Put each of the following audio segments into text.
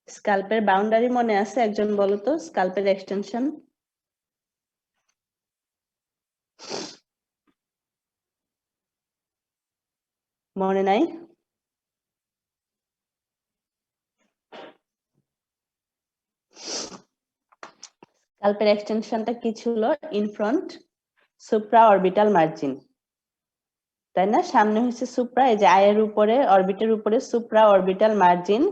স্কাল্পের boundary মনে আছে? একজন বলো তো, স্কাল্পের এক্সটেনশন। মনে নাই? স্কাল্পের এক্সটেনশনটা কি ছিল? In front supra orbital margin, তাই না? সামনে হচ্ছে সুপ্রা, এই যে আয়ের উপরে অরবিটের উপরে সুপ্রা অরবিটাল মার্জিন,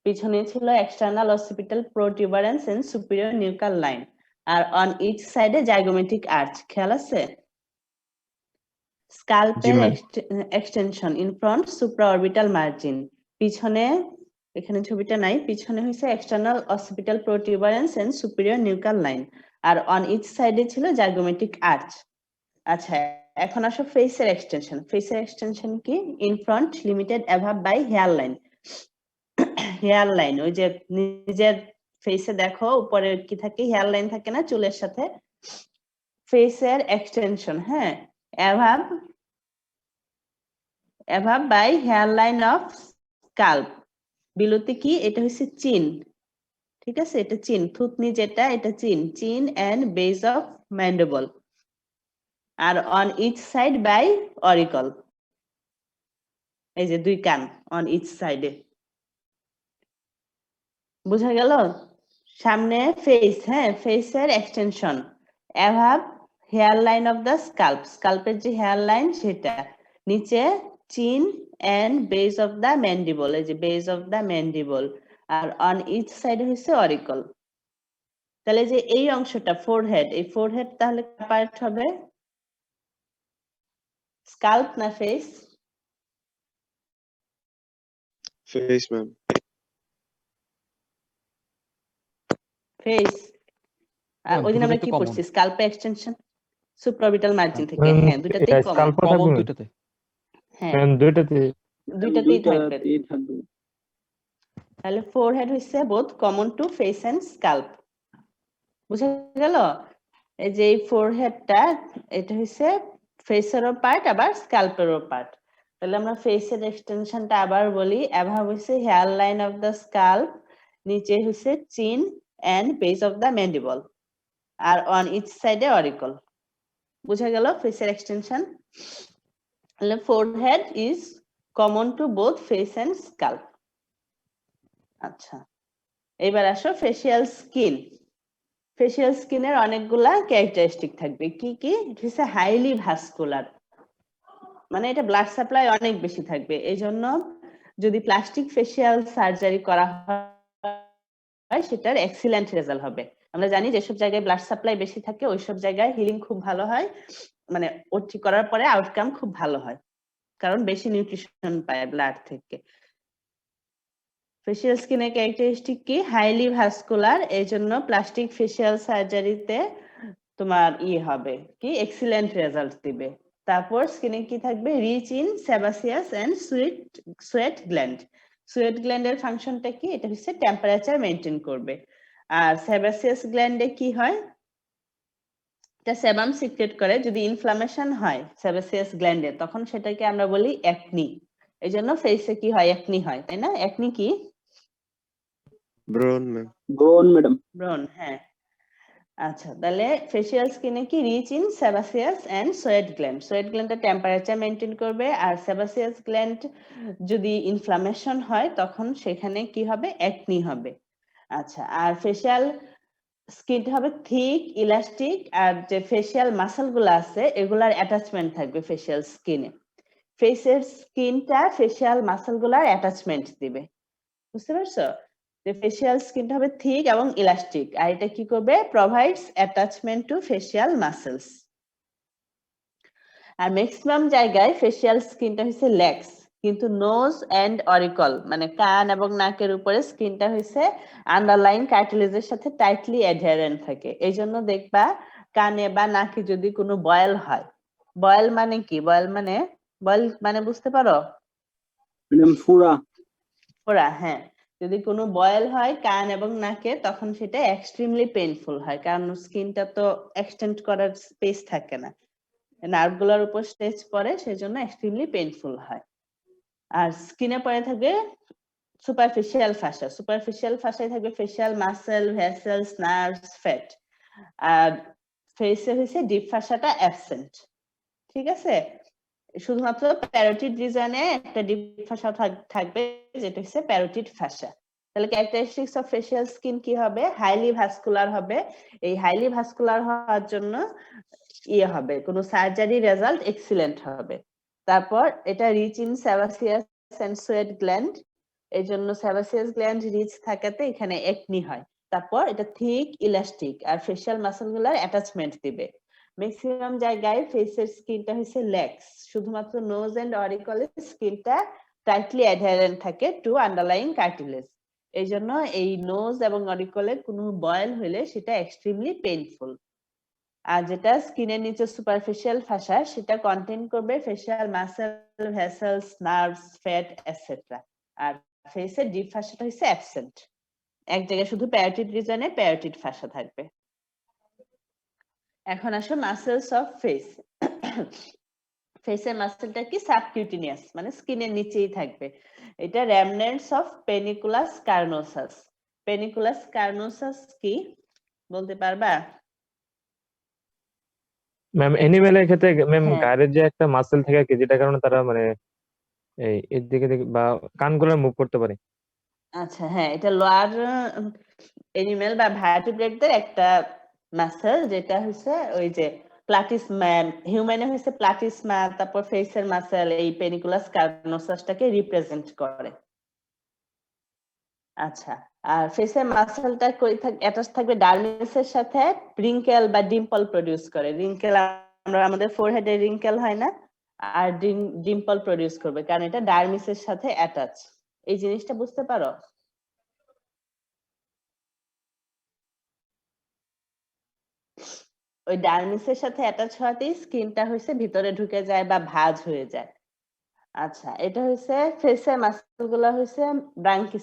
পিছনে ছিল external occipital protuberance and superior nuchal line, আর অন ইচ সাইডে জাইগোমেট্রিক আর্চ। খেয়াল আছে? স্কাল্পের extension in front supra orbital margin, পিছনে এখানে ছবিটা নাই, পিছনে হচ্ছে external occipital protuberance and superior nuchal line, আর অন ইচ সাইডে ছিল জাইগোমেট্রিক আর্চ। আচ্ছা, এখন আসো ফেসের এক্সটেনশন। ফেসের এক্সটেনশন কি? In front limited above by hair line. Hair line, ওই যে নিজের ফেসে দেখো উপরে কি থাকে, হেয়ার লাইন থাকে না চুলের সাথে? ফেসের এক্সটেনশন, হ্যাঁ, above by hair line of scalp. বিলোতে কি? এটা হচ্ছে চিন, ঠিক আছে? এটা চিন, থুতনি যেটা, এটা chin, chin and base of mandible, আর on each side by auricle. এই যে দুই কান অন ইচ সাইডে, বুঝা গেল? সামনে ফেস, হ্যাঁ, ফেসের extension above hair line of the scalp, স্কাল্পের যে হেয়ার লাইন সেটা, নিচে chin and base of the mandible, এই যে বেস অফ দ্য ম্যান্ডিবল, আর অন ইচ সাইড হচ্ছে অরিকল। তাহলে যে এই অংশটা ফোরহেড, এই ফোরহেড তাহলে পার্ট হবে? স্কাল্প না ফেস? Face ma'am. ফেস। ওই দিন আমরা কি পড়ছি? স্কাল্প এক্সটেনশন সুপ্রাঅরবিটাল মার্জিন থেকে, হ্যাঁ, দুটাতেই কমন, দুটাতে, হ্যাঁ দুটাতে দুইটাতেই থাকবে। তাহলে ফোরহেড হচ্ছে both common to face and scalp, বুঝা গেল? এই যে এই ফোরহেডটা, এটা হচ্ছে ফেসেরও পার্ট আবার স্কাল্পেরও পার্ট। তাহলে আমরা ফেসের এক্সটেনশনটা আবার বলি, অ্যাভাব হচ্ছে hair line of the scalp, নিচে হচ্ছে chin and base of the mandible, আর অন ইচ সাইডে অরিকল। বুঝা গেল ফেসের এক্সটেনশন? তাহলে forehead is common to both face and scalp. আচ্ছা, এবার আসো ফেসিয়াল স্কিন। ফেসিয়াল স্কিনের অনেকগুলা ক্যারেক্টারিস্টিক থাকবে। কি কি? ইট ইজ হাইলি ভাস্কুলার, মানে এটা ব্লাড সাপ্লাই অনেক বেশি থাকবে। এই জন্য যদি প্লাস্টিক ফেসিয়াল সার্জারি করা হয় সেটার এক্সিলেন্ট রেজাল্ট হবে। আমরা জানি যেসব জায়গায় ব্লাড সাপ্লাই বেশি থাকে ওইসব জায়গায় হিলিং খুব ভালো হয়, মানে ওটি করার পরে আউটকাম খুব ভালো হয়, কারণ বেশি নিউট্রিশন পায় ব্লাড থেকে। ফেসিয়াল স্কিনের ক্যারেক্টারিস্টিক কি? হাইলি ভাস্কুলার, এই জন্য প্লাস্টিক ফেসিয়াল সার্জারিতে তোমার হবে কি, এক্সিলেন্ট রেজাল্ট দিবে। তারপর স্কিনে কি থাকবে? Rich in sebaceous and sweat gland. Sweat গ্ল্যান্ডের ফাংশনটা কি? এটা হচ্ছে টেম্পারেচার মেনটেন করবে। আর সেবাসিয়াস গ্ল্যান্ডে কি হয়? এটা সেবাম সিক্রেট করে। যদি ইনফ্লামেশন হয় সেবাসিয়াস গ্ল্যান্ডে তখন সেটাকে আমরা বলি অ্যাকনি। এই জন্য ফেসে কি হয়? অ্যাকনি হয়, তাই না? অ্যাকনি কি? ব্রন ম্যাম। ব্রন, হ্যাঁ। আচ্ছা, তাহলে ফেসিয়াল স্কিনে কি? Rich in sebaceous and sweat gland. Sweat গ্ল্যান্ডটা টেম্পারেচার মেনটেন করবে, আর সেবাসিয়াস গ্ল্যান্ড যদি ইনফ্লামেশন হয় তখন সেখানে কি হবে? অ্যাকনি হবে। আচ্ছা, আর ফেসিয়াল স্কিনটা হবে থিক, ইলাস্টিক, আর যে ফেসিয়াল মাসল গুলো আছে এগুলার অ্যাটাচমেন্ট থাকবে ফেসিয়াল স্কিনে। ফেসের স্কিনটা ফেসিয়াল মাসল গুলার অ্যাটাচমেন্ট দিবে, বুঝতে পারছো? যে ফেসিয়াল স্কিনটা হবে থিক এবং ইলাস্টিক, আর এটা কি করবে? Provides attachment to facial muscles. আর ম্যাক্সিমাম জায়গায় ফেসিয়াল স্কিনটা হচ্ছে লেক্স, কিন্তু নোজ এন্ড অরিকল মানে কান এবং নাকের উপরে স্কিনটা হচ্ছে আন্ডারলাইন কার্টিলেজের সাথে টাইটলি অ্যাডহারেন্ট থাকে। এই জন্য দেখবা কানে বা নাকে যদি কোনো বয়েল হয়, বয়েল মানে কি? বয়েল মানে বুঝতে পারো? ফোড়া, হ্যাঁ। যদি কোনো বয়েল হয় কান এবং নাকে তখন সেটা এক্সট্রিমলি পেইনফুল হয়, কারণ স্কিনটা তো এক্সটেন্ড করার স্পেস থাকে না, নার্ভ গুলোর উপর স্ট্রেচ পড়ে, সেজন্য এক্সট্রিমলি পেইনফুল হয়। আর স্কিনে পড়ে থাকবে সুপারফিশিয়াল ফাসা। সুপারফিশিয়াল ফাসায় থাকবে facial muscle, vessels, nerves, fat. আর ফেসে হইছে ডিপ ফাসাটা অ্যাবসেন্ট। ঠিক আছে, শুধুমাত্র প্যারোটিড রিজনে একটা ডিপ ফাসা থাকবে, যেটা হচ্ছে প্যারোটিড ফাসা। তাহলে ক্যারেক্টারিস্টিক্স অফ ফেশিয়াল স্কিন কি হবে? হাইলি ভাস্কুলার হবে। এই হাইলি ভাস্কুলার হওয়ার জন্য ইয়ে হবে, কোনো সার্জারি রেজাল্ট এক্সিলেন্ট হবে। তারপর এটা rich in sebaceous and sweat gland, এই জন্য সেবাসিয়াস গ্ল্যান্ড রিচ থাকাতে এখানে একনি হয়। তারপর এটা থিক, ইলাস্টিক আর ফেশিয়াল মাসল গুলার অ্যাটাচমেন্ট দিবে। ম্যাক্সিমাম জায়গায় ফেসের স্কিনটা হচ্ছে ল্যাক্স, শুধুমাত্র নোজ এন্ড অরিকলের স্কিনটা টাইটলি অ্যাডহারেন্ট থাকে টু আন্ডারলাইং কার্টিলেজ। এই জন্য এই নোজ এবং অরিকলে কোনো বয়েল হইলে সেটা এক্সট্রিমলি পেইনফুল। আর যেটা স্কিনের নিচে সুপারফিশিয়াল ফাসা, সেটা কন্টেইন করবে facial muscle, vessels, nerves, fat etcetera. আর ফেসের ডিপ ফাসাটা হচ্ছে অ্যাবসেন্ট, এক জায়গায় শুধু প্যারোটিড রিজনে প্যারোটিড ফাসা থাকবে। এখন আসো মাসেলস অফ ফেস। ফেসের মাসেলটা কি? সাবকিউটিনিয়াস, মানে স্কিনের নিচেই থাকবে। এটা রেমনেন্টস অফ পেনিকুলাস কার্নোসাস। পেনিকুলাস কার্নোসাস কি বলতে পারবা? ম্যাম এনিমেলের ক্ষেত্রে ম্যাম হ্যাঁ, গায়ের যে একটা মাসেল থাকে কি, যেটার কারণে তারা মানে এই এর দিকে বা কানগুলো মুভ করতে পারে। আচ্ছা, হ্যাঁ, এটা লোয়ার এনিমেল বা ভার্টিব্রেটদের একটা মাসেল, যেটা হচ্ছে ওই যে প্লাটিসমা, হিউম্যানে হচ্ছে প্লাটিসমা, তারপর ফেসের মাসেল এই পেনিকুলাস কার্নোসাসটাকে রিপ্রেজেন্ট করে। আচ্ছা, আর ফেসের মাসেলটা কই অ্যাটাচ থাকবে ডার্মিসের সাথে, রিঙ্কেল বা ডিম্পল প্রডিউস করে। রিঙ্কেল, আমরা আমাদের ফোরহেডে রিঙ্কেল হয় না, আর ডিম্পল প্রডিউস করবে কারণ এটা ডার্মিসের সাথে অ্যাটাচ। এই জিনিসটা বুঝতে পারো? ওই ডার্মিসের সাথে অ্যাটাচ হওয়াতেই স্কিনটা হইছে ভিতরে ঢুকে যায় বা ভাঁজ হয়ে যায়। আচ্ছা, এটা হইছে ফেসের মাসলগুলো হইছে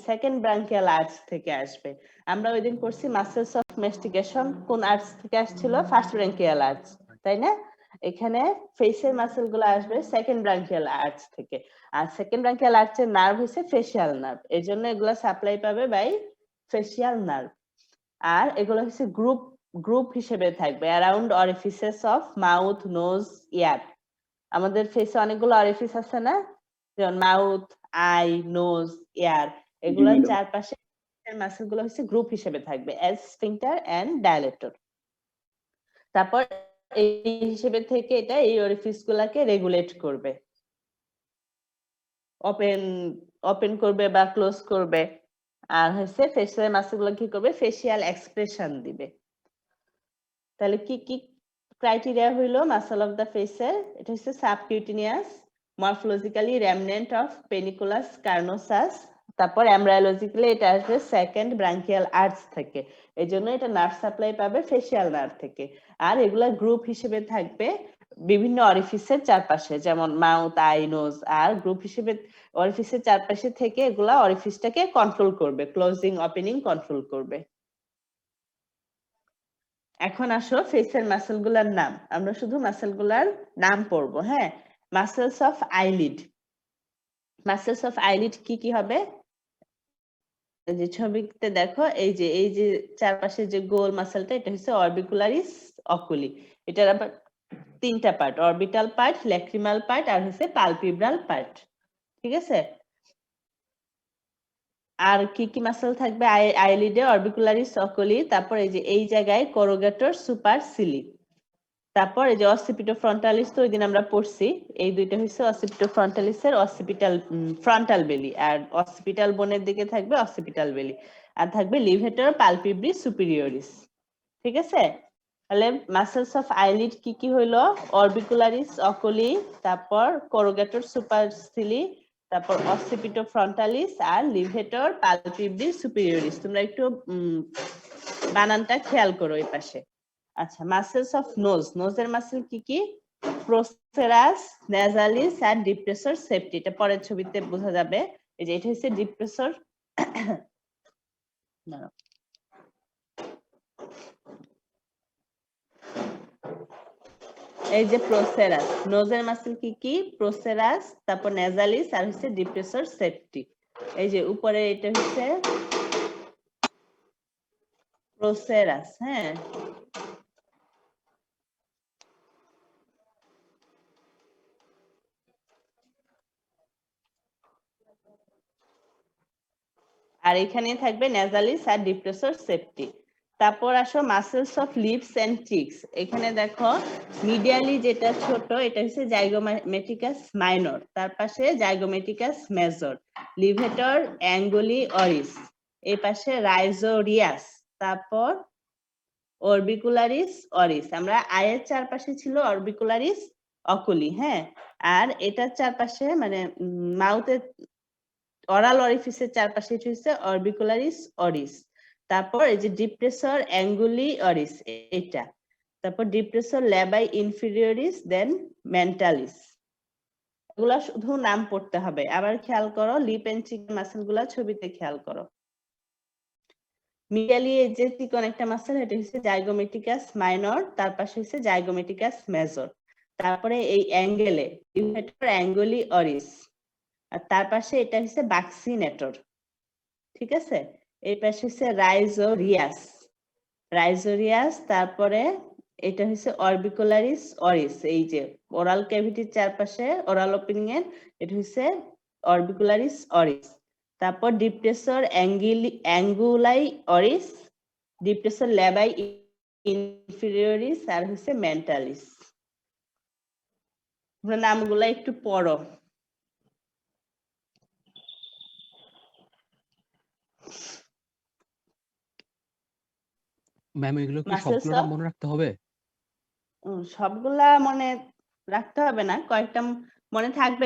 সেকেন্ড ব্রাঙ্কিয়াল আর্চ থেকে আসবে। আমরা ওইদিন করছি মাসেলস অফ মেস্টিকেশন, কোন আর্চ থেকে আসছিল? ফার্স্ট ব্রাঙ্কিয়াল আর্চ, তাই না? এখানে ফেসের মাসলগুলো আসবে সেকেন্ড ব্রাঙ্কিয়াল আর্চ থেকে। আর সেকেন্ড ব্রাঙ্কিয়াল আর্চের নার্ভ হইছে ফেশিয়াল নার্ভ, এই জন্য এগুলো সাপ্লাই পাবে বাই ফেশিয়াল নার্ভ। আর এগুলো হচ্ছে গ্রুপ হিসেবে থাকবে অ্যারাউন্ড অরিফিসেস অফ মাউথ, নোজ, ইয়ার। আমাদের ফেসে অনেকগুলো অরিফিস আছে না, যেমন মাউথ, আই, নোজ, ইয়ার, এগুলোর চারপাশে মাসল গুলো হচ্ছে গ্রুপ হিসেবে থাকবে অ্যাজ স্ফিংটার এন্ড ডায়ালেটর। তারপর এই হিসেবে থেকে এটা এই অরিফিস গুলাকে রেগুলেট করবে, ওপেন করবে বা ক্লোজ করবে। আর হচ্ছে ফেসিয়াল মাসল গুলো কি করবে? ফেসিয়াল এক্সপ্রেশন দিবে। তাহলে কি কি ক্রাইটেরিয়া হইলো মাসল অফ দা ফেসের? এটা হচ্ছে সাবকিউটিনিয়াস, মরফোলজিক্যালি রেমনেন্ট অফ পেনিকুলাস কার্নোসাস, তারপর এমব্রায়োলজিক্যালি এটা আসবে সেকেন্ড ব্রাঙ্কিয়াল আর্চ থেকে, এই জন্য এটা নার্ভ সাপ্লাই পাবে ফেশিয়াল নার্ভ থেকে। আর এগুলা গ্রুপ হিসেবে থাকবে বিভিন্ন অরিফিসের চারপাশে, যেমন মাউথ, আই, নোজ। আর গ্রুপ হিসেবে অরিফিসের চারপাশে থেকে এগুলা অরিফিসটাকে কন্ট্রোল করবে, ক্লোজিং ওপেনিং কন্ট্রোল করবে। এখন আসো ফেসের মাসল গুলার নাম, আমরা শুধু মাসল গুলার নাম পড়বো। হ্যাঁ, muscles of eyelid. Muscles of eyelid কি কি হবে? এই যে ছবিতে দেখো, এই যে চারপাশে যে গোল মাসলটা, এটা হচ্ছে অরবিকুলারিস অকুলি। এটার আবার তিনটা part, orbital part, lacrimal part আর হচ্ছে পালপিব্রাল পার্ট। ঠিক আছে, আর কি কি মাসল থাকবে আইলিডে? অরবিকুলারিস অকুলি, তারপর এই জায়গায় কোরোগেটর সুপারসিলি, তারপর এই যে অসিপিটো ফ্রন্টালিস, তো ওইদিন আমরা পড়ছি, এই দুইটা হচ্ছে অসিপিটো ফ্রন্টালিসের অসিপিটাল ফ্রন্টাল বেলি, আর অসিপিটাল বোনের দিকে থাকবে অসিপিটাল বেলি, আর থাকবে লিভেটর পালপিব্রি সুপিরিয়রিস। ঠিক আছে, তাহলে মাসেলস অফ আইলিড কি কি হইলো? অরবিকুলারিস অকুলি, তারপর কোরোগেটর সুপারসিলি, তারপর অসিপিটো ফ্রন্টালিস আর লিভেটর পালপিব্রি সুপিরিয়রিস। তোমরা একটু বানানটা খেয়াল করো এই পাশে। আচ্ছা, মাসেলস অফ নোজ, নোজের মাসেল কি কি? প্রোসেরাস, নেজালিস আর ডিপ্রেসর সেপ্টি। এটা পরের ছবিতে বোঝা যাবে। এই যে এটা হচ্ছে ডিপ্রেসর, এই যে প্রোসেরাস। নোজের মাসেল কি কি? প্রোসেরাস, তারপর নেজালিস আর হচ্ছে ডিপ্রেসর সেপ্টি। এই যে উপরে এটা হচ্ছে প্রসেরাস, হ্যাঁ। আর এখানে থাকবে নেজালিস আর ডিপ্রেসর সেপ্টি। তারপর আসো muscles of lips and cheeks. এখানে দেখো মিডিয়ালি যেটা ছোট এটা হচ্ছে জাইগোমেটিকাস মাইনর, তার পাশে জাইগোমেটিকাস মেজর, লিভেটর অ্যাঙ্গুলি অরিস, এই পাশে রাইজোরিয়াস, তারপর অরবিকুলারিস অরিস। আমরা আয়ের চারপাশে ছিল অরবিকুলারিস অকুলি, হ্যাঁ। আর এটার চারপাশে মানে মাউথের অরাল অরিফিসের চারপাশে এটা হচ্ছে অরবিকুলারিস অরিস। তারপর এই যে ডিপ্রেসর অ্যাঙ্গুলি অরিস এটা, তারপর ডিপ্রেসর ল্যাবাই ইনফিরিয়রিস, দেন মেন্টালিস। এগুলা শুধু নাম পড়তে হবে। আবার খেয়াল করো লিপ এন্ড চিক মাসেল গুলা ছবিতে খেয়াল করো। মিডিয়ালি যে চিকন একটা মাসেল এটা হচ্ছে জাইগোমেটিকাস মাইনর, তার পাশে হচ্ছে জাইগোমেটিকাস মেজর। তারপরে এই অ্যাঙ্গেলে লিভেটর অ্যাঙ্গুলি অরিস, আর তার পাশে এটা হচ্ছে বাক্সিনেটর, ঠিক আছে। এই পাশে হচ্ছে রাইজোরিয়াস, রাইজোরিয়াস। তারপরে এটা হচ্ছে অরবিকুলারিস অরিস, এই যে ওরাল ক্যাভিটির চারপাশে ওরাল ওপেনিং এর এটা হচ্ছে অরবিকুলারিস অরিস। তারপর ডিপ্রেসর অ্যাঙ্গুলাই অরিস, ডিপ্রেসর ল্যাবাই ইনফিরিয়রিস, আর হচ্ছে মেন্টালিস। নামগুলা একটু পড়ো। ম্যাম এগুলো কি Muscles সবগুলো নাম of- মনে রাখতে হবে? সবগুলা মনে রাখতে হবে না, কয়েকটা মনে থাকবে।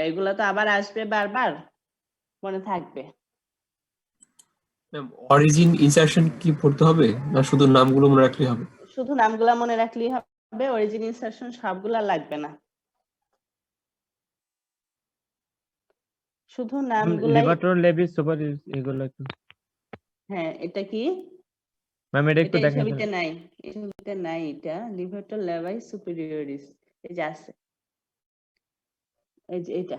এগুলা তো আবার আসবে বারবার, মনে থাকবে। অরিজিন ইনসারশন কি পড়তে হবে না শুধু নামগুলো মনে রাখলেই হবে? শুধু নামগুলা মনে রাখলেই হবে, অরিজিন ইনসারশন সবগুলা লাগবে না, শুধু নামগুলাই। লিভাটর লেবিস সুপার এগুলো একটু। হ্যাঁ, এটা কি? ম্যাম এটা একটু এটা এই দেখেন। ছবিতে নাই, এই ছবিতে নাই। এটা লিভেটর লেবাই সুপিরিয়রিস, এই যে আছে, এই যে এটা,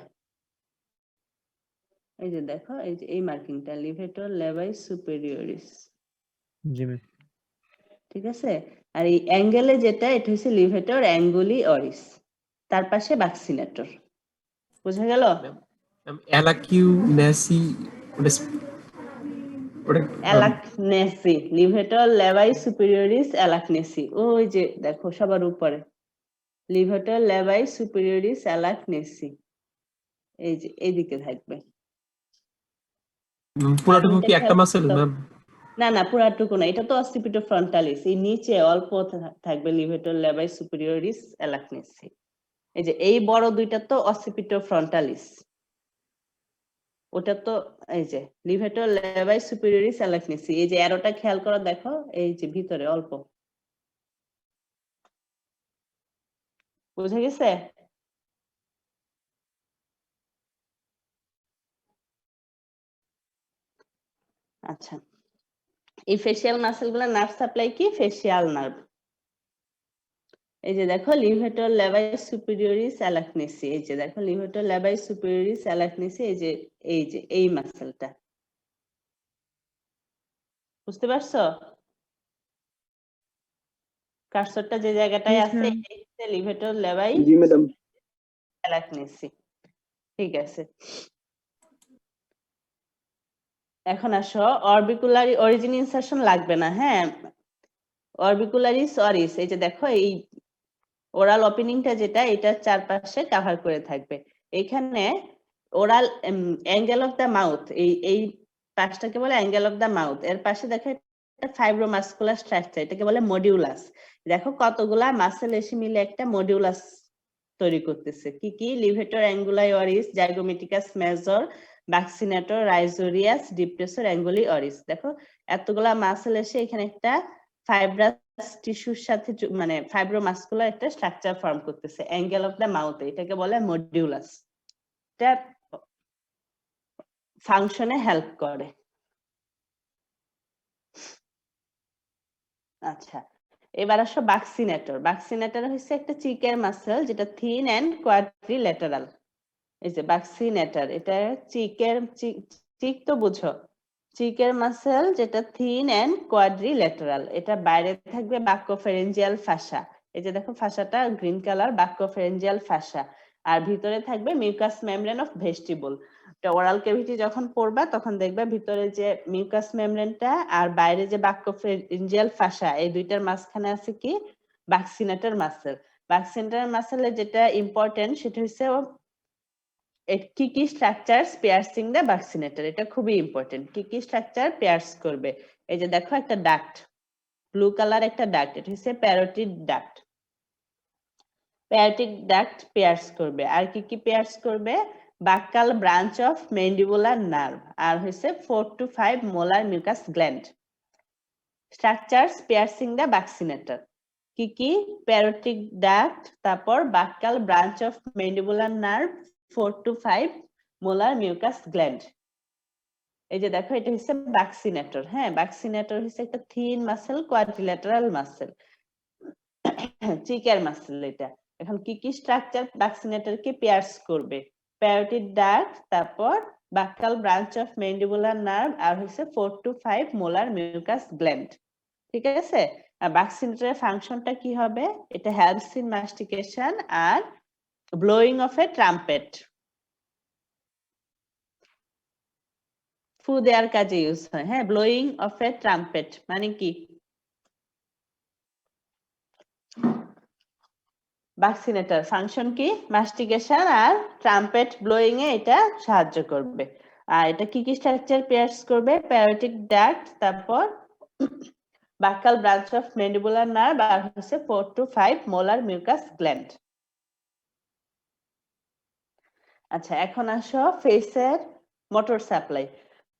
এই যে দেখো, এই যে এই মার্কিংটা লিভেটর লেবাই সুপিরিয়রিস, জি ম্যাম। ঠিক আছে। আর এই অ্যাঙ্গেলে যেটা এটা হচ্ছে লিভেটর অ্যাঙ্গুলি অরিস, তার পাশে বাক্সিনেটর। বোঝা গেল? অ্যালাকিউ ন্যাসি ওটা ওটা অ্যালাকনেসি, লিভেটর লেবাই সুপিরিয়রিস অ্যালাকনেসি, ওই যে দেখো সবার উপরে লিভেটর লেবাই সুপিরিয়রিস অ্যালাকনেসি, এই যে এইদিকে থাকবে। পুরাটুকু কি একটা মাসেল ম্যাম? না না, পুরাটুকু না, এটা তো অসিপিটো ফ্রন্টালিস, এই নিচে অল্প থাকবে লিভেটর লেবাই সুপিরিয়রিস অ্যালাকনেসি। এই যে এই বড় দুইটা তো অসিপিটো ফ্রন্টালিস, ওটা তো এই যে লিভেটর লেবাই সুপিরিয়রিস অ্যালাকনেসি। এই যে অ্যারোটা খেয়াল করো, দেখো এই যে ভিতরে অল্প, বুঝে গেছে? আচ্ছা, এই ফেসিয়াল মাসেল গুলা নার্ভ সাপ্লাই কি? Facial nerve. এই যে দেখো লিভেটর লেবাই সুপিরিয়রিস অ্যালাকনেসি, এই যে দেখো লিভেটর লেবাই সুপিরিয়রিস অ্যালাকনেসি, এই যে এই মাসেলটা, বুঝতে পারছো? কার্সরটা যে জায়গাটায় আছে এই হচ্ছে লিভেটর লেবাই জি ম্যাডাম। অ্যালাকনেসি, ঠিক আছে। এখন আসো অরবিকুলারি অরিজিন ইনসারশন লাগবে না, হ্যাঁ। অরবিকুলারিস অরিস, এই যে দেখো এই ওরাল ওপেনিংটা যেটা এটার চারপাশে কভার করে থাকবে। এখানে oral angle of the mouth, এই পাশটাকে বলে অ্যাঙ্গেল অফ দা মাউথ। এর পাশে দেখো একটা ফাইব্রোমাসকুলার স্ট্রাকচার, এটাকে বলে মডিউলাস। দেখো কতগুলা মাসেল এসে মিলে একটা মডিউলাস তৈরি করতেছে। কি কি? Levator anguli oris, zygomaticus major, buccinator, risorius, depressor anguli oris. দেখো এতগুলা মাসেল এসে এখানে একটা ফাইব্রাস টিস্যুর সাথে মানে ফাইব্রোমাসকুলার একটা স্ট্রাকচার ফর্ম করতেছে অ্যাঙ্গেল অফ দা মাউথ, এটাকে বলে মডিউলাস। এটা ফাংশনে হেল্প করে। আচ্ছা, এবার আসো বাক্সিনেটর। বাক্সিনেটর হচ্ছে একটা চিকের মাসেল যেটা থিন এন্ড কোয়াড্রিল্যাটারাল, এই যে বাক্সিনেটর, এটা চিক তো বুঝো, চিকের মাসেল যেটা থিন এন্ড কোয়াড্রিল্যাটারাল, এটা বাইরে থাকবে বাক্যোফেরেঞ্জিয়াল ফাসা, এই যে দেখো ফাসাটা গ্রিন কালার, বাক্যোফেরেঞ্জিয়াল ফাসা, আর ভিতরে থাকবে mucous membrane of vestibule. Oral cavity যখন পড়বা তখন দেখবে ভিতরে যে মিউকাস মেমব্রেনটা আর বাইরে যে বাক্যোফেরেঞ্জিয়াল ফাসা, এই দুইটার মাঝখানে আছে কি বাক্সিনেটর মাসেল। বাক্সিনেটর মাসেলের যেটা ইম্পর্টেন্ট সেটা হচ্ছে কি কি স্ট্রাকচারস পিয়ার্সিং দ্য বাক্সিনেটর, এটা খুবই ইম্পর্টেন্ট। কি কি স্ট্রাকচার পিয়ার্স করবে, এই যে দেখো একটা ডাক্ট, ব্লু কালার একটা ডাক্ট, এটা হচ্ছে parotid duct. Parotid duct pierce করবে, আর কি কি পিয়ার্স করবে, buccal branch of mandibular nerve, আর হচ্ছে 4 to 5 molar mucous gland. Structures piercing the buccinator কি কি, প্যারোটিড ডাক্ট, তারপর buccal branch of mandibular nerve, 4 to 5 molar mucous gland. এই যে দেখো এটা হচ্ছে বাক্সিনেটর। হ্যাঁ, বাক্সিনেটর হচ্ছে একটা থিন মাসেল, কোয়াড্রিল্যাটারাল মাসেল, চিকের মাসেল এটা। এখন কি কি স্ট্রাকচার বাক্সিনেটরকে পিয়ার্স করবে, প্যারোটিড ডাক্ট, তারপর buccal branch of mandibular nerve, আর হচ্ছে 4 to 5 মোলার মিউকাস গ্ল্যান্ড। ঠিক আছে, আর বাক্সিনেটরের ফাংশনটা কি হবে, এটা হেল্পস ইন মাস্টিকেশন আর ব্লোয়িং অফ এ ট্রাম্পেট, ফু দেওয়ার কাজে ইউজ হয়। হ্যাঁ, ব্লোয়িং অফ এ ট্রাম্পেট মানে কি, বাক্সিনেটর ফাংশন কি, মাস্টিকেশন আর ট্রাম্পেট ব্লোয়িং এ এটা সাহায্য করবে। আর এটা কি কি স্ট্রাকচার পিয়ার্স করবে, প্যারোটিড ডাক্ট, তারপর buccal branch of mandibular nerve, আর হচ্ছে 4 to 5 মোলার মিউকাস গ্ল্যান্ড। আচ্ছা, এখন আসো ফেসের মোটর সাপ্লাই।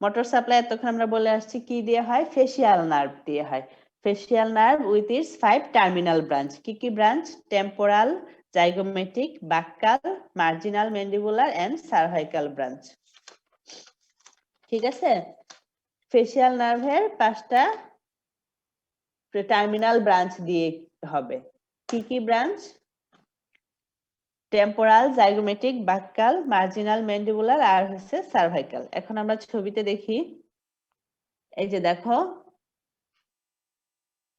মোটর সাপ্লাই এতক্ষণ আমরা বলে আসছি কি দিয়ে হয়, ফেসিয়াল নার্ভ দিয়ে হয়। Facial nerve with its 5 terminal branch, কি কি branch, temporal, zygomatic, buccal, marginal mandibular and cervical branch. ঠিক আছে, ফেসিয়াল নার্ভের 5টা টার্মিনাল ব্রাঞ্চ দিয়ে হবে। কি কি branch, temporal, zygomatic, buccal, marginal mandibular, আর হচ্ছে সার্ভাইকাল। এখন আমরা ছবিতে দেখি, এই যে দেখো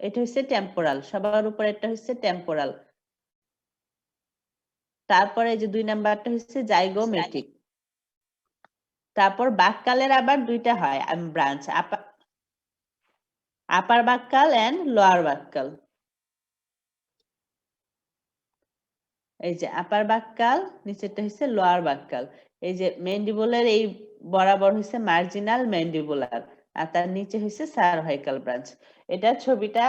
এটা হচ্ছে টেম্পোরাল, সবার উপরে একটা হচ্ছে টেম্পোরাল, তারপরে এই যে 2 নাম্বারটা হচ্ছে জাইগোমেটিক, তারপর বাক্কালের আবার দুইটা হয় ব্রাঞ্চ, আপার বাক্কাল এন্ড লোয়ার বাক্কাল। এই যে আপার বাক্কাল, নিচেরটা হচ্ছে লোয়ার বাক্কাল। এই যে ম্যান্ডিবুলার এই বরাবর হচ্ছে মার্জিনাল ম্যান্ডিবুলার, আর তার নিচে হচ্ছে সার্ভাইকাল ব্রাঞ্চ। এটা ছবিটা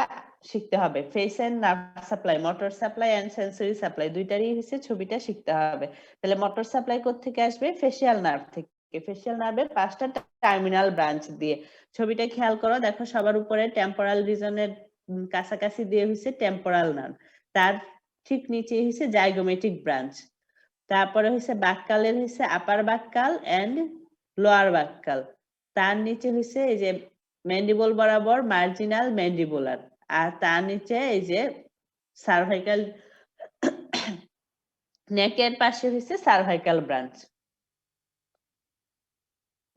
শিখতে হবে, face and nerve supply, motor supply and sensory supply দুইটারই হচ্ছে ছবিটা শিখতে হবে। তাহলে মোটর সাপ্লাই কোত্থেকে আসবে, ফেসিয়াল নার্ভ থেকে। ফেসিয়াল নার্ভের 5টা টার্মিনাল ব্রাঞ্চ দিয়ে। ছবিটা খেয়াল করো, দেখো সবার উপরে টেম্পোরাল রিজনের কাছাকাছি দিয়ে হচ্ছে টেম্পোরাল নার্ভ, তার ঠিক নিচে হচ্ছে জাইগোমেটিক ব্রাঞ্চ, তারপরে হচ্ছে বাক্কালের হচ্ছে আপার বাক্কাল এন্ড লোয়ার বাক্কাল, তার নিচে হচ্ছে এই যে ম্যান্ডিবল বরাবর মার্জিনাল ম্যান্ডিবুলার, আর তার নিচে এই যে সার্ভাইকাল, নেকের পাশে হচ্ছে সার্ভাইকাল ব্রাঞ্চ।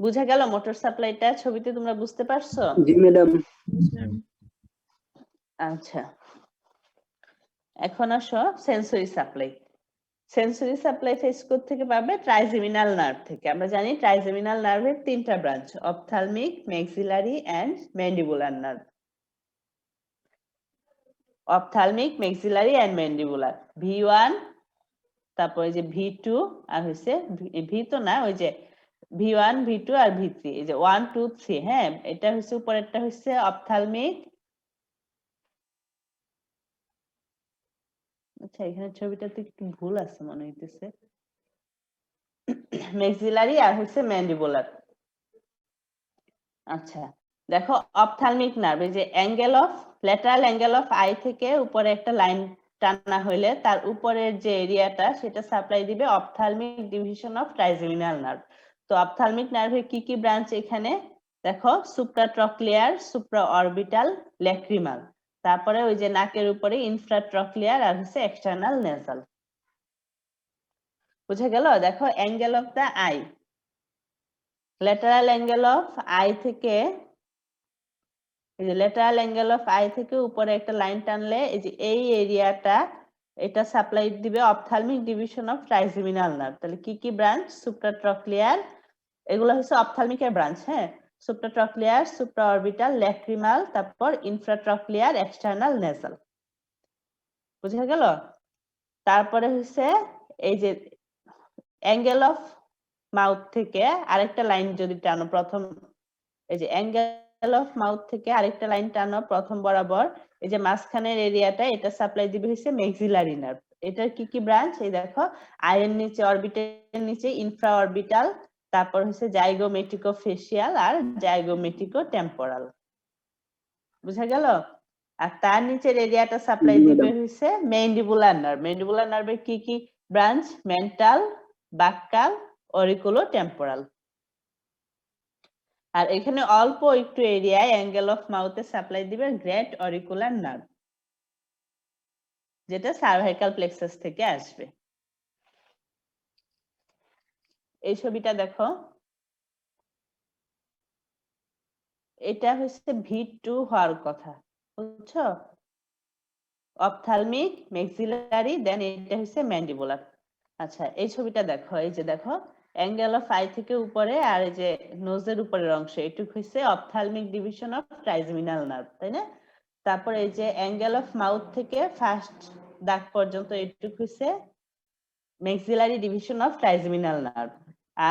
বুঝা গেল মোটর সাপ্লাইটা, ছবিতে তোমরা বুঝতে পারছো? জি ম্যাডাম। আচ্ছা, এখন আসো sensory supply. Sensory supply face code থেকে পাবে, ট্রাইজেমিনাল নার্ভ থেকে। আমরা জানি ট্রাইজেমিনাল নার্ভের 3টা branch, ophthalmic, maxillary and mandibular nerve. Ophthalmic, maxillary and mandibular, V1, তারপরে যে V2, আর হচ্ছে ভি তো না, ওই যে V1, V2 আর V3, এই যে 1 2 3। হ্যাঁ, এটা হচ্ছে উপরেরটা হচ্ছে অপথ্যালমিক। আচ্ছা, এখানে ছবিটাতে একটু ভুল আছে মনে হইতেছে, ম্যাক্সিলারি আর হচ্ছে ম্যান্ডিবুলার। আচ্ছা, দেখো অপথ্যালমিক নার্ভ, এই যে angle of, lateral angle of eye থেকে উপরে একটা লাইন টানা হইলে তার উপরের যে এরিয়াটা সেটা সাপ্লাই দিবে ophthalmic division of trigeminal nerve. তো অপথ্যালমিক নার্ভের কি কি ব্রাঞ্চ এখানে দেখো, সুপ্রাট্রক্লিয়ার, সুপ্রাঅরবিটাল, ল্যাক্রিমাল, তারপরে ওই যে নাকের উপরে ইনফ্রাট্রক্লিয়ার, আর হচ্ছে এক্সটার্নাল নেজাল। বুঝা গেল? দেখো angle of the eye, lateral angle of eye থেকে, এই যে ল্যাটারাল অ্যাঙ্গেল অফ আই থেকে উপরে একটা লাইন টানলে এই যে এই এরিয়াটা, এটা সাপ্লাই দিবে ophthalmic division of trigeminal nerve. তাহলে কি কি ব্রাঞ্চ? সুপ্রাট্রক্লিয়ার, এগুলো হচ্ছে অপথ্যালমিকের ব্রাঞ্চ, হ্যাঁ। সুপ্রাট্রক্লিয়ার, সুপ্রাঅরবিটাল, ল্যাক্রিমাল, তারপর ইনফ্রাট্রক্লিয়ার, এক্সটার্নাল নেজাল। বুঝা গেল? তারপরে হচ্ছে এই যে অ্যাঙ্গেল অফ মাউথ থেকে আরেকটা লাইন যদি টানো, প্রথম এই যে অ্যাঙ্গেল অফ মাউথ থেকে আরেকটা লাইন টানো প্রথম বরাবর, এই যে মাঝখানের এরিয়াটা, এটা সাপ্লাই দিবে হচ্ছে মেক্সিলারি নার্ভ। এটার কি কি ব্রাঞ্চ? এই দেখো আইয়ের নিচে, অরবিটের নিচে ইনফ্রা অরবিটাল, তারপর হচ্ছে জাইগোমেটিকো ফেসিয়াল আর জাইগোমেটিকো টেম্পোরাল। বুঝা গেল? আর তার নিচের এরিয়াটা সাপ্লাই দিবে হচ্ছে ম্যান্ডিবুলার নার্ভ। ম্যান্ডিবুলার নার্ভের কি কি branch? Mental, buccal, auriculotemporal. আর এখানে অল্প একটু এরিয়ায় অ্যাঙ্গেল অফ মাউথে সাপ্লাই দিবে গ্রেট অরিকুলার নার্ভ, যেটা সার্ভাইকাল প্লেক্সাস থেকে আসবে। এই ছবিটা দেখো, এটা হচ্ছে V2 হওয়ার কথা, বুঝছো? অপথ্যালমিক, মেক্সিলারি, দেন এটা হচ্ছে ম্যান্ডিবুলার। আচ্ছা এই ছবিটা দেখো, এই যে দেখো অ্যাঙ্গেল অফ আই থেকে উপরে আর এই যে নোজের উপরের অংশ, এটুকু হচ্ছে ophthalmic division of trigeminal nerve, তাই না? তারপর এই যে অ্যাঙ্গেল অফ মাউথ থেকে ফার্স্ট দাগ পর্যন্ত এটুকু হচ্ছে maxillary division of trigeminal nerve.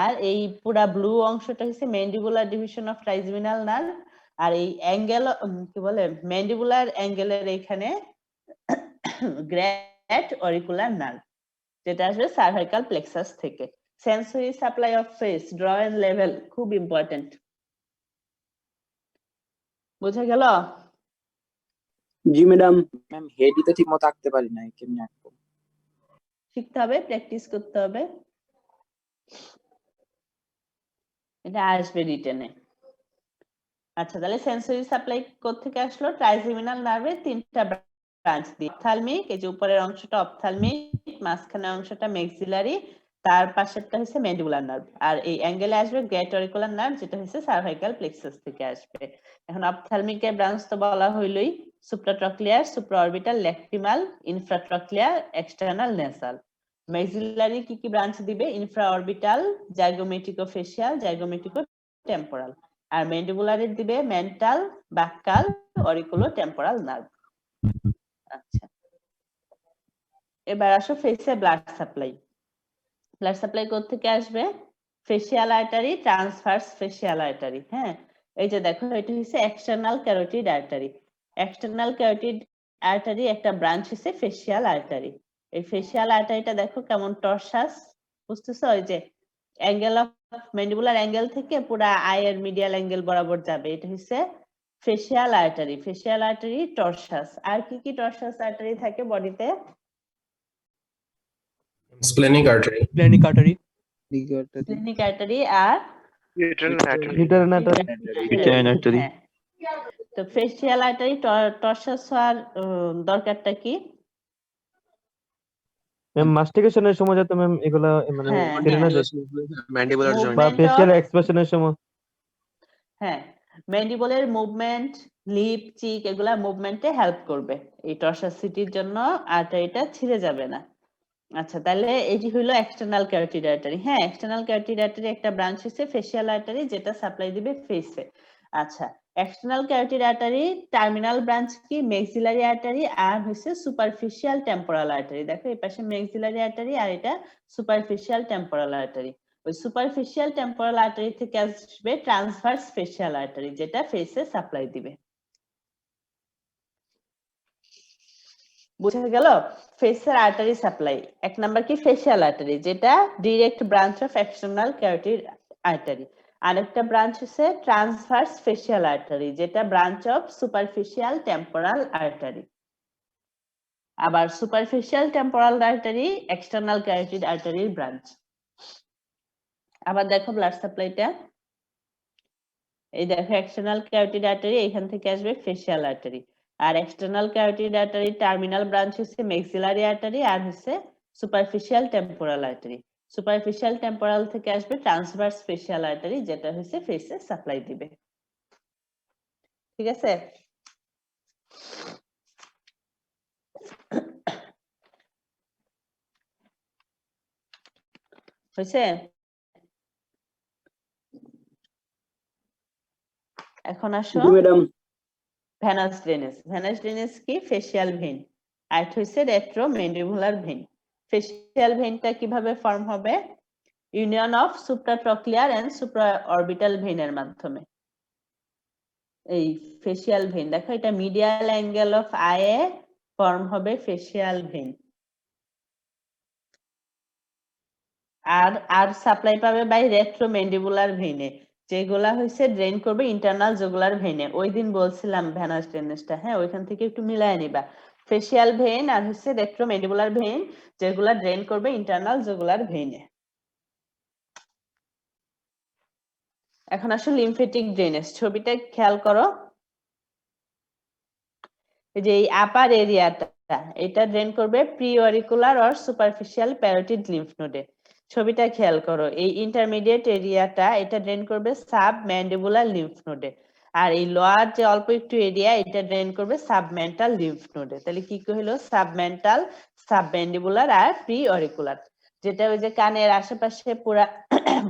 আর এই পুরা ব্লু অংশটা হচ্ছে mandibular division of trigeminal nerve. আর এই অ্যাঙ্গেল কি বলে, ম্যান্ডিবুলার অ্যাঙ্গেলের এখানে গ্রেট অরিকুলার নার্ভ, যেটা আসবে সার্ভাইকাল প্লেক্সাস থেকে। Sensory supply of face, draw and level খুব ইম্পর্টেন্ট। বুঝা গেল? জি ম্যাডাম। ম্যাম হেডই তো ঠিক মতো আঁকতে পারি না, কেমনে আঁকবো? শিখতে হবে, প্র্যাকটিস করতে হবে, এটা আসবে রিটেনে। আচ্ছা তাহলে সেন্সরি সাপ্লাই কোত্থেকে আসলো? ট্রাইজেমিনাল নার্ভের তিনটা ব্রাঞ্চ দিয়ে, অপথ্যালমিক, এই যে উপরের অংশটা অপথ্যালমিক, মাঝখানের অংশটা মেক্সিলারি, তার পাশেরটা হচ্ছে ম্যান্ডিবুলার নার্ভ। আর এই অ্যাঙ্গেলে আসবে গ্রেট অরিকুলার নার্ভ, যেটা হচ্ছে সার্ভাইকাল প্লেক্সাস থেকে আসবে। এখন অপথ্যালমিকের ব্রাঞ্চ তো বলা হইলই, সুপ্রাট্রক্লিয়ার, সুপ্রাঅরবিটাল, ল্যাক্রিমাল, ইনফ্রাট্রক্লিয়ার, এক্সটার্নাল নেসাল। মেক্সিলারি কি কি ব্রাঞ্চ দিবে? ইনফ্রাঅরবিটাল, জাইগোমেটিকো ফেসিয়াল, জাইগোমেটিকো টেম্পোরাল। আর ম্যান্ডিবুলারের দিবে মেন্টাল, বাক্কাল, অরিকুলো টেম্পোরাল নার্ভ। আচ্ছা এবার আসো ফেসে ব্লাড সাপ্লাই। ব্লাড সাপ্লাই কোত্থেকে আসবে? Facial artery, transverse facial artery, হ্যাঁ। এই যে দেখো এটা হচ্ছে external carotid artery. External carotid artery একটা ব্রাঞ্চ হচ্ছে ফেসিয়াল আর্টারি। এই ফেসিয়াল আর্টারিটা দেখো কেমন টর্সাস, বুঝতেছো? ওই যে অ্যাঙ্গেল অফ ম্যান্ডিবুলার অ্যাঙ্গেল থেকে পুরা আইয়ের মিডিয়াল অ্যাঙ্গেল বরাবর যাবে, এটা হচ্ছে facial artery. Facial artery tortuous. আর কি কি টর্সাস আর্টারি থাকে বডিতে? Splenic artery, Splenic artery, splenic artery আর ইউটেরাইন আর্টারি। uterine artery, হ্যাঁ। তো ফেসিয়াল আর্টারি টর্সাস হওয়ার দরকারটা কি? ম্যাম মাস্টিকেশনের সময় যাতে ম্যাম এগুলা মানে হ্যাঁ, ছেড়ে না যায়, ম্যান্ডিবুলার জয়েন্ট বা Movement ফেসিয়াল of- এক্সপ্রেশনের সময়। হ্যাঁ, ম্যান্ডিবলের মুভমেন্ট, লিপ, চিক, এগুলা মুভমেন্টে হেল্প করবে। এই টর্সাসিটির জন্য আর্টারিটা ছিঁড়ে যাবে না। আচ্ছা তাহলে এটি হলো এক্সটার্নাল ক্যারোটিড আর্টারি। হ্যাঁ, এক্সটার্নাল ক্যারোটিড আর্টারি একটা ব্রাঞ্চ হচ্ছে ফেসিয়াল আর্টারি, যেটা সাপ্লাই দিবে ফেসে। আচ্ছা external carotid artery terminal branch কি? মেক্সিলারি আর্টারি আর হচ্ছে সুপারফিশিয়াল টেম্পোরাল আর্টারি। দেখো এই পাশে মেক্সিলারি আর্টারি আর এটা সুপারফিশিয়াল টেম্পোরাল আর্টারি। ওই সুপারফিশিয়াল টেম্পোরাল আর্টারি থেকে আসবে ট্রান্সভার্স ফেসিয়াল আর্টারি, যেটা ফেসে সাপ্লাই দিবে। বুঝা গেল? ফেসের আর্টারি সাপ্লাই এক নাম্বার কি? ফেসিয়াল আর্টারি, যেটা direct branch of external carotid artery. আরেকটা ব্রাঞ্চ হচ্ছে ট্রান্সভার্স ফেসিয়াল আর্টারি, যেটা branch of superficial temporal artery. আবার superficial temporal artery external carotid আর্টারির ব্রাঞ্চ। আবার দেখো ব্লাড সাপ্লাইটা, এই দেখো এক্সটার্নাল ক্যারোটিড আর্টারি, এখান থেকে আসবে ফেসিয়াল আর্টারি। আর external carotid artery terminal branch হচ্ছে মেক্সিলারি আর্টারি আর হচ্ছে superficial temporal artery. Superficial temporal থেকে আসবে ট্রান্সভার্স ফেশিয়াল আর্টারি, যেটা হচ্ছে ফেসে সাপ্লাই দিবে। ঠিক আছে? হয়েছে? এখন আসো জি madam. Venous drainage. Venous drainage কি? Facial vein. আর হচ্ছে রেট্রোমেন্ডিবুলার ভেইন। ফেশিয়াল ভেইনটা কিভাবে ফর্ম হবে? Union of supratrochlear and supraorbital ভেইনের মাধ্যমে। এই ফেশিয়াল ভেইন দেখো, এটা মিডিয়াল অ্যাঙ্গেল অফ আইয়ে ফর্ম হবে ফেশিয়াল ভেইন। আর সাপ্লাই পাবে বাই রেট্রোমেন্ডিবুলার ভেইনে, যেগুলা হইছে ড্রেন করবে ইন্টারনাল জুগুলার ভেইনে। ওই দিন বলছিলাম ভেনাস ড্রেনেজটা, হ্যাঁ ওইখান থেকে একটু মিলায় নিবা। ফেশিয়াল ভেইন আর হচ্ছে রেট্রোমেন্ডিবুলার ভেইন, যেগুলা ড্রেন করবে ইন্টারনাল জুগুলার ভেইনে। এখন আসলে লিম্ফেটিক ড্রেনেজ, ছবিটা খেয়াল করো। এই যে এই আপার এরিয়াটা, এটা ড্রেন করবে pre auricular or superficial parotid lymph নোডে। ছবিটা খেয়াল করো, এই ইন্টারমিডিয়েট এরিয়াটা এটা ড্রেন করবে সাব ম্যান্ডিবুলার লিম্ফ নোডে, আর এই লোয়ার যে অল্প একটু এরিয়া এটা ড্রেন করবে সাবমেন্টাল লিম্ফ নোডে। তাহলে কি হলো? সাবমেন্টাল, সাবম্যান্ডিবুলার আর প্রি অরিকুলার। যেটা ওই যে কানের আশেপাশে পুরা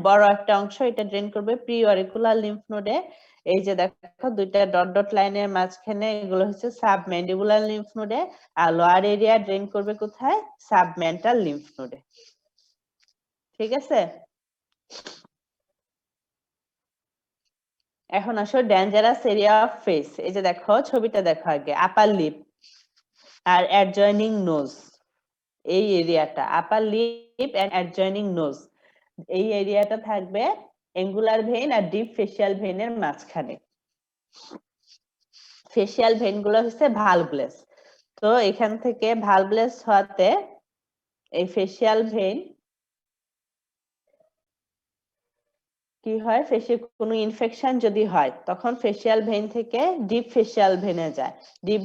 বড় একটা অংশ, এটা ড্রেন করবে প্রি অরিকুলার লিম্ফ নোডে। এই যে দেখো দুইটা ডট ডট লাইনের মাঝখানে, এগুলো হচ্ছে সাবম্যান্ডিবুলার লিম্ফ নোডে, আর লোয়ার এরিয়া ড্রেন করবে কোথায়? সাবমেন্টাল লিম্ফ নোডে। ঠিক আছে? এখন আসো ডেঞ্জারাস এরিয়া অফ ফেস। এই যে দেখো ছবিটা দেখো আগে, আপার লিপ আর অ্যাডজয়নিং নোজ, এই এরিয়াটা upper lip and adjoining nose, এই এরিয়াটা থাকবে অ্যাঙ্গুলার ভেইন আর ডিপ ফেশিয়াল ভেইনের মাঝখানে। ফেশিয়াল ভেইন গুলো হচ্ছে ভালভলেস। তো এখান থেকে ভালভলেস হওয়াতে এই ফেশিয়াল ভেইন কি হয়? ফেসে কোনো ইনফেকশন যদি হয় তখন ফেশিয়াল ভেইন থেকে ডিপ ফেশিয়াল ভেইনে যায়, ডিপ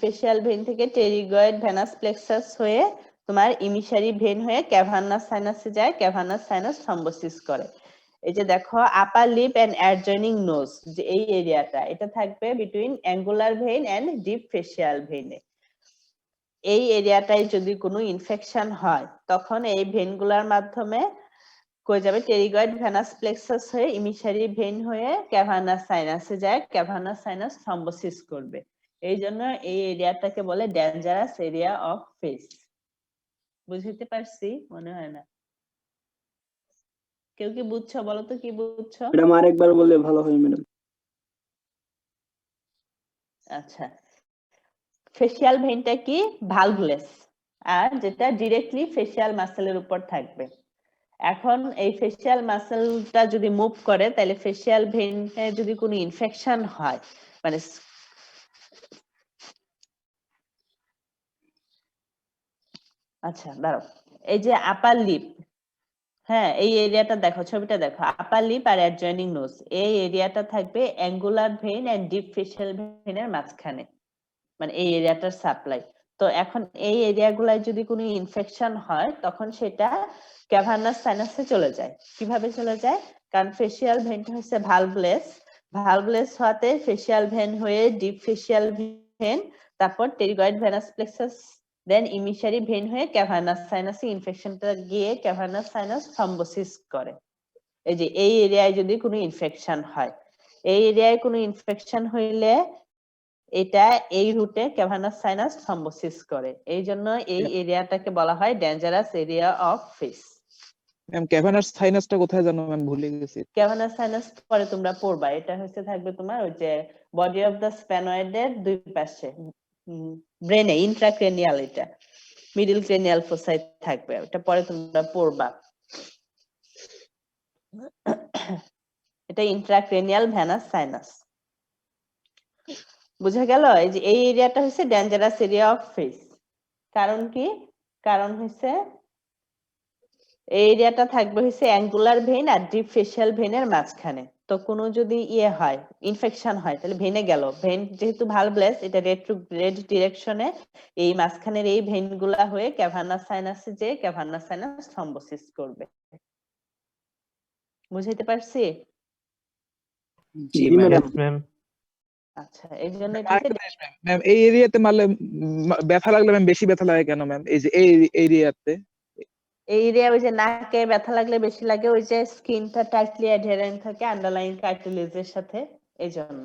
ফেশিয়াল ভেইন থেকে টেরিগয়েড ভেনাস প্লেক্সাস হয়ে তোমার ইমিসারি ভেইন হয়ে ক্যাভার্নাস সাইনাসে যায়, ক্যাভার্নাস সাইনাস থ্রম্বোসিস করে। এই যে দেখো upper lip and adjoining nose, যে এই এরিয়াটা, এটা থাকবে between angular vein and deep facial ভেইনে। এই এরিয়াটায় যদি কোনো ইনফেকশন হয় তখন এই ভেইনগুলোর মাধ্যমে কই যাবে? টেরিগয়েড ভেনাস প্লেক্সাস হয়ে ইমিসারি ভেইন হয়ে ক্যাভার্নাস সাইনাসে যায়, ক্যাভার্নাস সাইনাস থ্রম্বোসিস করবে। এই জন্য এই এরিয়াটাকে বলে ডেঞ্জারাস এরিয়া অফ ফেস। বুঝতে পারছি? মনে হয় না। কেউ কি বুঝছো? বলো তো কি বুঝছো? ম্যাডাম আরেকবার বললে ভালো হয় ম্যাডাম। আচ্ছা, ফেশিয়াল ভেইনটা কি? ভালভলেস, আর যেটা ডিরেক্টলি ফেশিয়াল মাসেলের উপর থাকবে। এখন এই ফেশিয়াল মাসেলটা যদি মুভ করে তাহলে ফেশিয়াল ভেইনে যদি কোনো ইনফেকশন হয়, মানে আচ্ছা দাঁড়াও, এই যে আপার লিপ, হ্যাঁ এই এরিয়াটা দেখো, ছবিটা দেখো, আপার লিপ আর অ্যাডজয়নিং নোজ, এই এরিয়াটা থাকবে angular vein and deep facial ভেইনের মাঝখানে, মানে এই এরিয়াটার সাপ্লাই। তো এখন এই এরিয়াগুলায় যদি কোনো ইনফেকশন হয় তখন সেটা ক্যাভার্নাস সাইনাসে চলে যায়। কিভাবে চলে যায়? কারণ ফেশিয়াল ভেইনটা হচ্ছে ভালভলেস, ভালভলেস হওয়াতে ফেশিয়াল ভেইন হয়ে ডিপ ফেশিয়াল ভেইন, তারপর টেরিগয়েড ভেনাস প্লেক্সাস, দেন ইমিসারি ভেইন হয়ে ক্যাভার্নাস সাইনাসে ইনফেকশনটা গিয়ে ক্যাভার্নাস সাইনাস থ্রম্বোসিস করে। এই যে এই এরিয়ায় যদি কোনো ইনফেকশন হয়, এই এরিয়ায় কোনো ইনফেকশন হইলে এটা এই রুটে ক্যাভার্নাস সাইনাস থ্রম্বোসিস করে। এই জন্য এই এরিয়াটাকে বলা হয় dangerous area of face. Ma'am cavernous সাইনাসটা কোথায় জানো? ম্যাম ভুলে গেছি। ক্যাভার্নাস সাইনাস পরে তোমরা পড়বা, এটা হচ্ছে থাকবে তোমার ওই যে বডি অফ দা স্প্যানয়েডের দুই পাশে, ব্রেনে ইন্ট্রাক্রেনিয়াল, এটা মিডল ক্রেনিয়াল ফোসাই থাকবে, এটা পরে তোমরা পড়বা। এটা ইন্ট্রাক্রেনিয়াল ভেনাস সাইনাস। বুঝা গেল? এই যে এই এরিয়াটা হচ্ছে ডেঞ্জারাস এরিয়া অফ ফেস। কারণ কি? কারণ হচ্ছে এই এরিয়াটা থাকবে হচ্ছে অ্যাঙ্গুলার ভেইন আর ডিপ ফেশিয়াল ভেইনের মাঝখানে। তো কোনো যদি ইয়ে হয়, ইনফেকশন হয়, তাহলে ভেনে গেল, ভেন যেহেতু ভালভলেস, এটা রেড ডিরেকশনে এই মাঝখানের এই ভেন গুলা হয়ে ক্যাভার্নাস সাইনাসে যে ক্যাভার্নাস সাইনাস থ্রম্বোসিস করবে। বুঝাইতে পারছি? জি জি ম্যাম। Yes ma'am. আচ্ছা, এই জন্য ম্যাম আরেকটা জিনিস ম্যাম, এই এরিয়াতে মারলে ব্যথা লাগলে ম্যাম বেশি ব্যথা লাগে কেন ম্যাম? এই যে এই এরিয়াতে এই এরিয়া ওই যে নাকে ব্যথা লাগলে বেশি লাগে, ওই যে স্কিনটা টাইটলি অ্যাডহেরেন্ট থাকে আন্ডারলাইন কার্টিলেজের সাথে, এই জন্য।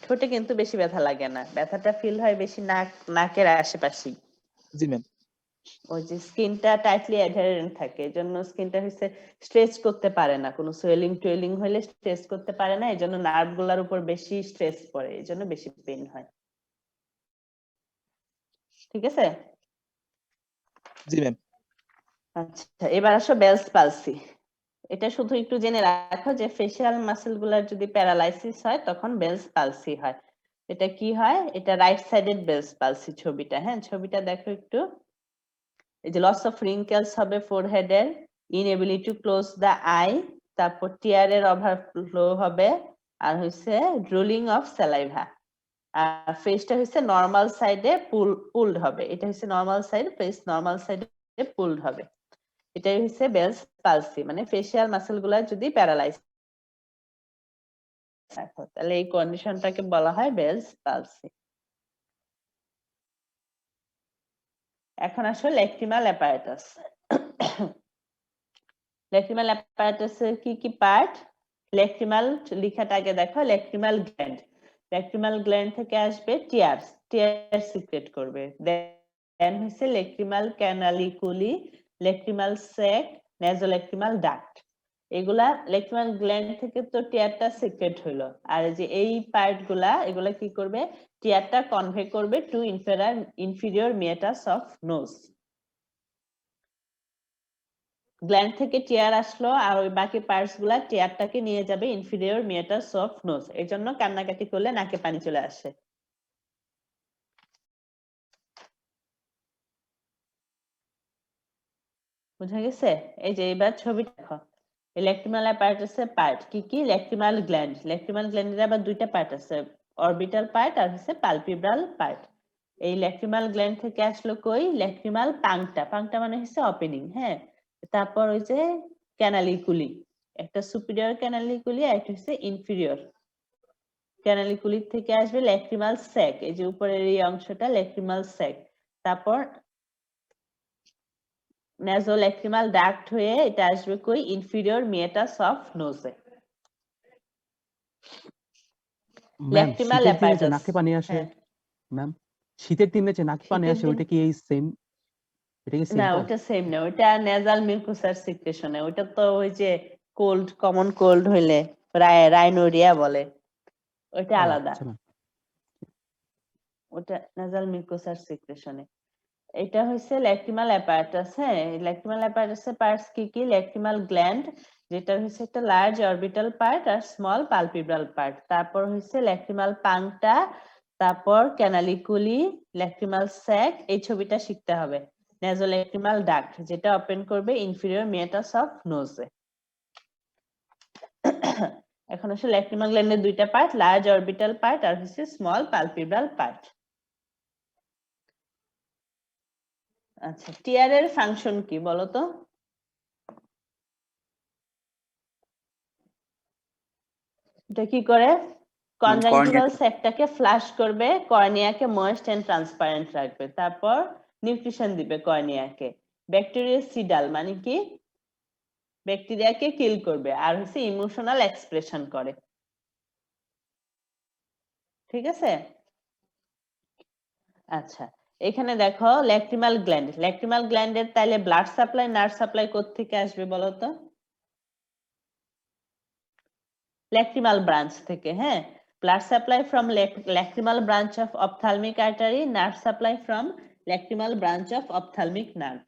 ঠোঁটে কিন্তু বেশি ব্যথা লাগে না, ব্যথাটা ফিল হয় বেশি নাকের আশেপাশেই। জি ম্যাম। ওই যে স্কিনটা টাইটলি অ্যাডহেরেন্ট থাকে, এজন্য স্কিনটা হচ্ছে স্ট্রেচ করতে পারে না, কোনো সোয়েলিং টুয়েলিং হলে স্ট্রেচ করতে পারে না, এজন্য নার্ভ গুলার উপর বেশি স্ট্রেস পড়ে, এজন্য বেশি পেইন হয়। ঠিক আছে? জি ম্যাম। আচ্ছা, এবার আসো বেলস পালসি। এটা শুধু একটু জেনে রাখো যে ফেশিয়াল মাসেল গুলার যদি প্যারালাইসিস হয় তখন বেলস পালসি হয়। এটা কি হয়? এটা রাইট সাইডেড বেলস পালসি ছবিটা। হ্যাঁ, ছবিটা দেখো একটু। এই যে লস অফ রিঙ্কেলস হবে ফোরহেডের, inability to close the eye, তারপর টিয়ারের ওভারফ্লো হবে, আর হচ্ছে ড্রুলিং অফ স্যালাইভা। আর ফেসটা হচ্ছে নরমাল সাইডে পুলড হবে। এটা হচ্ছে নরমাল সাইড, ফেস নরমাল সাইডে পুলড হবে। এটাই হচ্ছে বেলস পালসি, মানে ফেশিয়াল মাসেল গুলা যদি প্যারালাইজ থাকে, তাহলে এই কন্ডিশনটাকে বলা হয় বেলস পালসি। এখন আসো ল্যাক্রিমাল অ্যাপারেটাস। ল্যাক্রিমাল অ্যাপারেটাসের কি কি পার্ট? ল্যাক্রিমাল লিখাটা আগে দেখো, ল্যাক্রিমাল গ্ল্যান্ড। ল্যাক্রিমাল গ্ল্যান্ড থেকে আসবে টিয়ার্স, টিয়ার সিক্রেট করবে। দেন হচ্ছে lacrimal canaliculi, lacrimal sec, নেজোল্যাক্রিমাল duct. এগুলা ল্যাক্রিমাল গ্ল্যান্ড থেকে তো টিয়ারটা সিক্রেট হইলো, আর যে এই পার্ট গুলা এগুলা কি করবে? টিয়ারটা কনভে করবে to inferior meatus of nose. Gland থেকে টিয়ার আসলো, আর ওই বাকি পার্টস গুলা টিয়ারটাকে নিয়ে যাবে ইনফিরিয়র মিয়েটাস অফ নোজ। এই জন্য কান্নাকাটি করলে নাকে পানি চলে আসে। বুঝা গেছে? এই যে এবার ছবি দেখো, ল্যাক্রিমাল অ্যাপারেটাসের পার্ট কি কি? ল্যাক্রিমাল গ্ল্যান্ড, ল্যাক্রিমাল গ্ল্যান্ডের আবার দুইটা পার্ট আছে, অরবিটাল পার্ট আর হচ্ছে পালপিব্রাল পার্ট। এই ল্যাক্রিমাল গ্ল্যান্ড থেকে আসলো কই? ল্যাক্রিমাল পাংটা, পাংটা মানে হচ্ছে ওপেনিং। হ্যাঁ, তারপর ওই যে ক্যানালিকুলি, একটা সুপিরিয়র ক্যানালিকুলি আর একটা হচ্ছে ইনফিরিয়র ক্যানালিকুলি থেকে আসবে ল্যাক্রিমাল স্যাক, এই যে উপরের এই অংশটা ল্যাক্রিমাল স্যাক। তারপর নেজোল্যাক্রিমাল ডাক্ট হয়ে এটা আসবে কই? ইনফিরিয়র মিয়েটাস অফ নোজে। ম্যাম ল্যাক্রিমাল শীতের দিনে যে অ্যাপারেটাস। নাকে পানি আসে, হ্যাঁ, ম্যাম শীতের দিনে যে নাকে পানি শীতের আসে দিন ওইটা কি এই সেম? এটা কি সেম না, কজ? ওটা সেম না, ওটা নেজাল মিউকোসার সিক্রেশনে। ওটা তো ওই যে কোল্ড, কমন কোল্ড হইলে রাইনোরিয়া বলে, ওইটা ও আলাদা। আচ্ছা ম্যাম। ওটা নেজাল মিউকোসার সিক্রেশনে। এটা হচ্ছে ল্যাক্রিমাল অ্যাপারেটাস। হ্যাঁ, ল্যাক্রিমাল অ্যাপারেটাসের পার্টস কি কি? ল্যাক্রিমাল গ্ল্যান্ড, যেটা হচ্ছে একটা লার্জ অরবিটাল পার্ট আর স্মল পালপিব্রাল পার্ট। তারপর হচ্ছে ল্যাক্রিমাল পাংটা, তারপর ক্যানালিকুলি, ল্যাক্রিমাল স্যাক, এই ছবিটা শিখতে হবে। নেজোল্যাক্রিমাল ডাক্ট, যেটা ওপেন করবে ইনফিরিয়র মিয়েটাস অফ নোজে। এখন হচ্ছে ল্যাক্রিমাল গ্ল্যান্ডের দুইটা পার্ট, লার্জ অরবিটাল পার্ট আর হচ্ছে স্মল পালপিব্রাল পার্ট। আচ্ছা, টিয়ারের ফাংশন কি বলো তো? এটা কি করে? কনজাংটিভাল স্যাকটাকে ফ্লাশ করবে, কর্নিয়াকে ময়েস্ট এন্ড ট্রান্সপারেন্ট রাখবে, তারপর নিউট্রিশন দিবে কর্নিয়াকে। ব্যাকটেরিয়াসিডাল মানে কি? ব্যাকটেরিয়াকে কিল করবে, আর হচ্ছে ইমোশনাল এক্সপ্রেশন করে। ঠিক আছে? আচ্ছা, এখানে দেখো ল্যাক্রিমাল গ্ল্যান্ড, ল্যাক্রিমাল গ্ল্যান্ডের তাইলে ব্লাড সাপ্লাই, নার্ভ সাপ্লাই কোত্থেকে আসবে বলো তো? lacrimal branch থেকে। হ্যাঁ, blood supply from lacrimal branch of ophthalmic artery, nerve supply from lacrimal branch of ophthalmic nerve।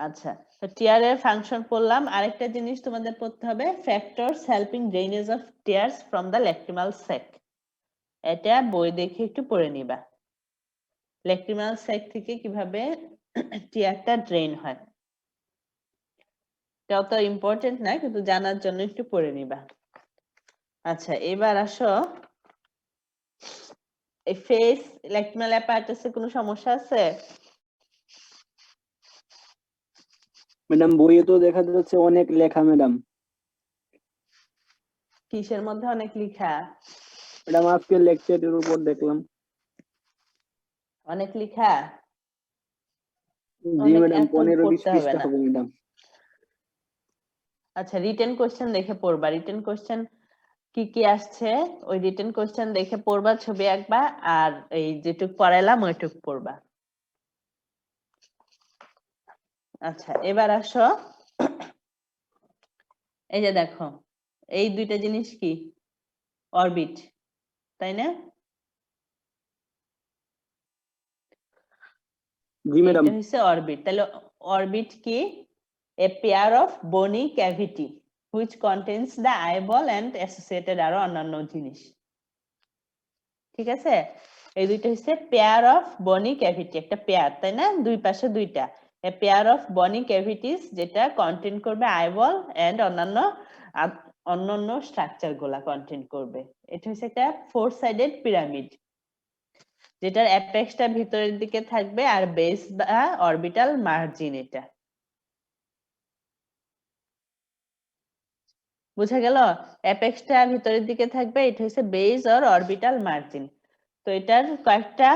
আচ্ছা, তো টিয়ারের ফাংশন পড়লাম। আরেকটা জিনিস তোমাদের পড়তে হবে, factors helping drainage of tears from the lacrimal sac। এটা বই দেখে একটু পড়ে নিবা। ল্যাক্রিমাল স্যাক থেকে কিভাবে টিয়ারটা ড্রেন হয়। এটা অত ইম্পর্টেন্ট না, কিন্তু জানার জন্য একটু পড়ে নিবা। আচ্ছা, এবার আসো, এই ফেস ল্যাক্রিমাল অ্যাপারেটাসে কোনো সমস্যা আছে? ম্যাডাম বইয়ে তো দেখা যাচ্ছে অনেক লেখা ম্যাডাম। কিসের মধ্যে অনেক লেখা? ম্যাডাম আজকে লেকচারের উপর দেখলাম। অনেক লেখা? জি অনেক ম্যাডাম, এখন 15-20 পড়তে হবে পৃষ্ঠা না। হবে ম্যাডাম। আচ্ছা, রিটেন কোশ্চেন দেখে পড়বা। রিটেন কোশ্চেন কি কি আসছে ওই রিটেন কোশ্চেন দেখে পড়বা, ছবি আঁকবা, আর এই যেটুক পড়াইলাম ওইটুক পড়বা। আচ্ছা, এবার আসো, এই যে দেখো, এই দুইটা জিনিস কি? অরবিট, তাই না? জি ম্যাডাম। এটা হচ্ছে অরবিট। তাহলে অরবিট কি? এ পেয়ার অফ বনি cavity which contains the eyeball and associated আরো অন্যান্য জিনিস। ঠিক আছে, এই দুইটা হচ্ছে পেয়ার অফ বনি ক্যাভিটি, একটা পেয়ার, তাই না? দুই পাশে দুইটা, এ পেয়ার অফ বনি ক্যাভিটিস, যেটা কন্টেইন করবে আইবল এন্ড অন্যান্য স্ট্রাকচার গুলা কন্টেইন করবে। এটা হচ্ছে একটা 4 সাইডেড পিরামিড, যেটার অ্যাপেক্সটা ভিতরের দিকে থাকবে আর বেস বা অরবিটাল মার্জিন। এটা বুঝা গেল? অ্যাপেক্সটা ভিতরের দিকে থাকবে, এটা হচ্ছে বেস অর অরবিটাল মার্জিন। তো এটার কয়েকটা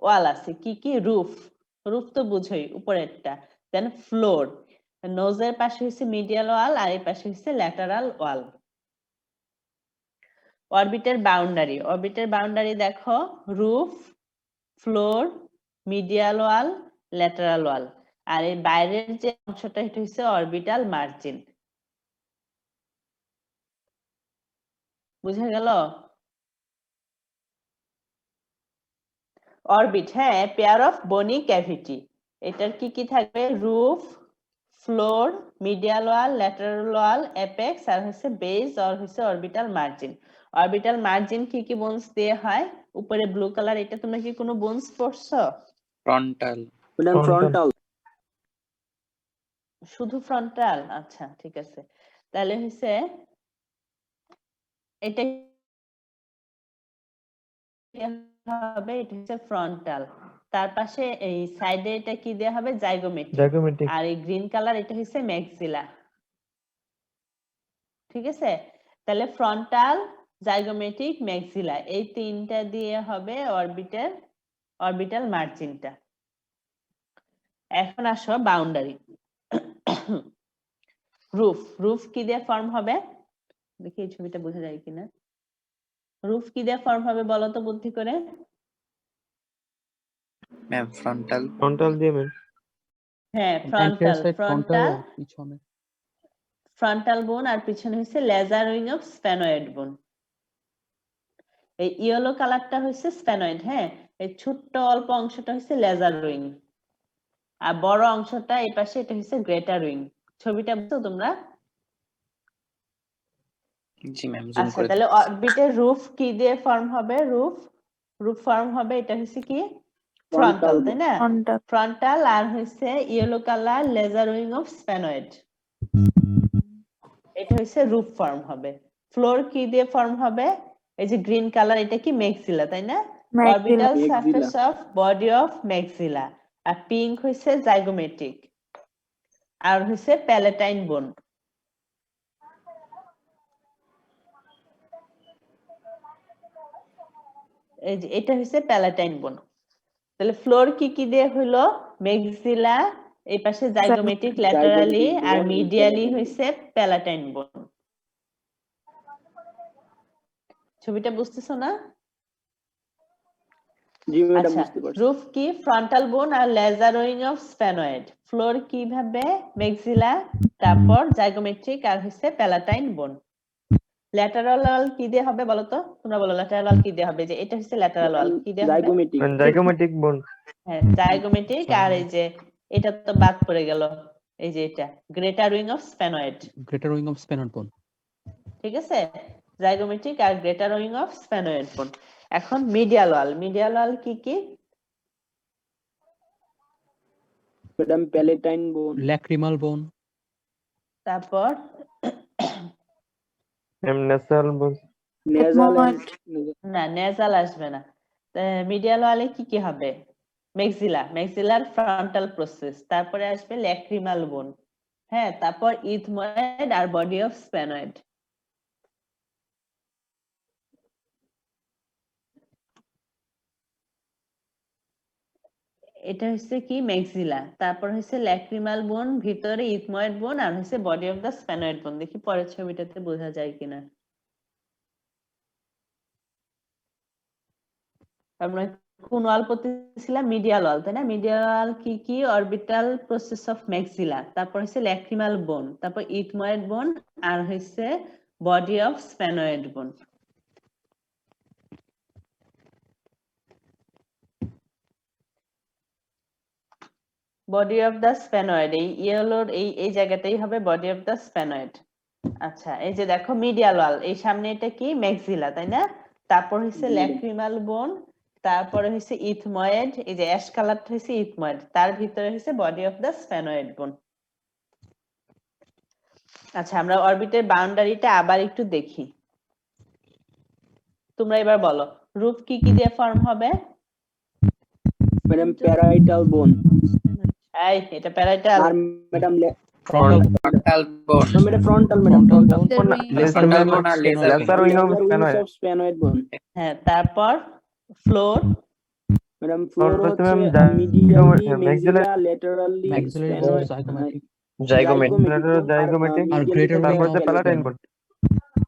ওয়াল আছে, কি কি? রুফ, রুফ তো বুঝোই, উপরেরটা। দেন ফ্লোর, নোজের পাশে হচ্ছে মিডিয়াল ওয়াল আর এই পাশে হচ্ছে ল্যাটারাল ওয়াল। অরবিটের বাউন্ডারি, অরবিটের বাউন্ডারি দেখো, রুফ, ফ্লোর, মিডিয়াল ওয়াল, ল্যাটারাল ওয়াল, আর এই বাইরের যে অংশটা এটা হচ্ছে অরবিটাল মার্জিন। বুঝা গেল? অরবিট, হ্যাঁ, পেয়ার অফ বনি ক্যাভিটি, এটার কি কি থাকবে? রুফ, ফ্লোর, মিডিয়াল ওয়াল, ল্যাটারাল ওয়াল, অ্যাপেক্স, আর হচ্ছে বেস আর হচ্ছে অরবিটাল মার্জিন। অরবিটাল মার্জিন কি কি বোনস দিয়ে হয়? উপরে ব্লু কালার, এটা তোমরা কি কোনো বোনস পড়ছো? Frontal madam, Frontal. ফ্রন্টাল। শুধু ফ্রন্টাল? আচ্ছা, ঠিক আছে, তাহলে হচ্ছে এটা হবে, এটা হচ্ছে ফ্রন্টাল। তার পাশে এই সাইডে এটা কি দেয়া হবে? জাইগোমেট্রিক। Zygomatic. আর এই গ্রিন কালার এটা হচ্ছে ম্যাক্সিলা। ঠিক আছে, তাহলে ফ্রন্টাল, জাইগোমেট্রিক, ম্যাক্সিলা, এই তিনটা দিয়ে হবে অরবিটাল মার্জিনটা। এখন আসো বাউন্ডারি। রুফ, রুফ কি দিয়ে ফর্ম হবে? দেখি এই ছবিটা বোঝা যায় কিনা। রুফ কি দিয়ে ফর্ম হবে বলো তো বুদ্ধি করে? Ma'am frontal. Frontal দিয়ে ম্যাম। হ্যাঁ, Anterior frontal, side frontal frontal, আর পিছনে ফ্রন্টাল বোন, আর পিছনে হচ্ছে লেজার উইং অফ স্প্যানয়েড বোন। এই ইয়েলো কালারটা হচ্ছে স্প্যানয়েড, হ্যাঁ, এই ছোট্ট অল্প অংশটা হচ্ছে লেজার উইং, আর বড় অংশটা এই পাশে এটা হচ্ছে গ্রেটার উইং। ছবিটা বুঝছো তোমরা? জি ম্যাম, জুম আচ্ছা, করে তাহলে অরবিটের রুফ কি দিয়ে ফর্ম হবে? রুফ ফর্ম হবে, এটা হচ্ছে কি? ফ্রন্টাল, তাই না? ফ্রন্টাল, আর হচ্ছে yellow colour lesser wing of sphenoid, এটা হচ্ছে রুফ ফর্ম হবে। ফ্লোর কি দিয়ে ফর্ম হবে? এই যে গ্রিন কালার, এটা কি? ম্যাক্সিলা, তাই না? Orbital surface of body of maxilla. আর পিঙ্ক হচ্ছে জাইগোমেট্রিক, আর হচ্ছে প্যালেটাইন বোন। এই যে এটা হচ্ছে প্যালেটাইন বোন। তাহলে ফ্লোর কি কি দিয়ে হইলো? ম্যাক্সিলা, এই পাশে জাইগোমেট্রিক ল্যাটারালি, আর মিডিয়ালি হইছে প্যালেটাইন বোন। ছবিটা বুঝতেছো না? জি ম্যাডাম, আচ্ছা, বুঝতে পারছি। রুফ কি? ফ্রন্টাল বোন আর লেজার উইং অফ স্প্যানয়েড। ফ্লোর কিভাবে? ম্যাক্সিলা, তারপর জাইগোমেট্রিক, আর হচ্ছে প্যালাটাইন বোন। ল্যাটারাল ওয়াল কি দিয়ে হবে বলো তো? তোমরা বলো ল্যাটারাল ওয়াল কি দিয়ে হবে? যে এটা হচ্ছে ল্যাটারাল ওয়াল, কি দিয়ে হবে? জাইগোমেটিক। Zygomatic bone. হ্যাঁ, জাইগোমেট্রিক, আর এই যে এটা তো বাদ পড়ে গেল, এই যে এটা greater wing of sphenoid. Greater wing of sphenoid bone. ঠিক আছে, জাইগোমেট্রিক আর greater wing of sphenoid bone. এখন মিডিয়াল ওয়াল, মিডিয়াল ওয়াল কি কি? ম্যাডাম প্যালেটাইন বোন, ল্যাক্রিমাল বোন, তারপর ম্যাম নেসাল নেজাল না নেজাল আসবে না। মিডিয়াল ওয়ালে কি কি হবে? ম্যাক্সিলার ফ্রন্টাল প্রসেস, তারপরে আসবে ল্যাক্রিমাল বোন, হ্যাঁ, তারপর ethmoid R body of sphenoid. এটা হচ্ছে কি ম্যাক্সিলা, তারপর হচ্ছে ল্যাক্রিমাল বোন, ভিতরে ইথময়েড বোন, আর হচ্ছে বডি অফ দা স্প্যানয়েড বোন। দেখি পরের ছবিটাতে বোঝা যায় কিনা। আমরা কোন ওয়াল পড়তেছিলাম? মিডিয়াল ওয়াল, তাই না? মিডিয়াল ওয়াল কি কি? অরবিটাল প্রসেস অফ ম্যাক্সিলা, তারপর হচ্ছে ল্যাক্রিমাল বোন, তারপর ইথময়েড বোন, আর হচ্ছে বডি অফ স্প্যানয়েড বোন। বডি অফ দা স্প্যানয়েড, এই ইয়েলোর এই জায়গাটাই হবে বডি অফ দা স্প্যানয়েড। আচ্ছা, এই যে দেখো মিডিয়াল ওয়াল, এই সামনে এটা কি? ম্যাক্সিলা, তাই না? তারপর হচ্ছে ল্যাক্রিমাল বোন, তারপরে হচ্ছে ইথময়েড, এই যে অ্যাশ কালারটা হচ্ছে ইথময়েড, তার ভিতরে হচ্ছে বডি অফ দা স্প্যানয়েড বোন। আচ্ছা, আমরা অরবিটের বাউন্ডারিটা আবার একটু দেখি। তোমরা এবার বলো, রূপ কি কি দিয়ে ফর্ম হবে? ম্যাডাম প্যারাইটাল বোন, এই এটা প্যারাইটাল। আর madam frontal bone, madam frontal, madam frontal frontal bone, frontal bone আর lesser lesser wing of sphenoid. Of sphenoid bone. হ্যাঁ, তারপর ফ্লোর, ম্যাডাম ফ্লোর তারপর হচ্ছে হচ্ছে medially maxilla maxilla, laterally maxillary bone, sphenoid, zygomatic, zygomatic, আর greater wing তারপর of হচ্ছে palatine bone.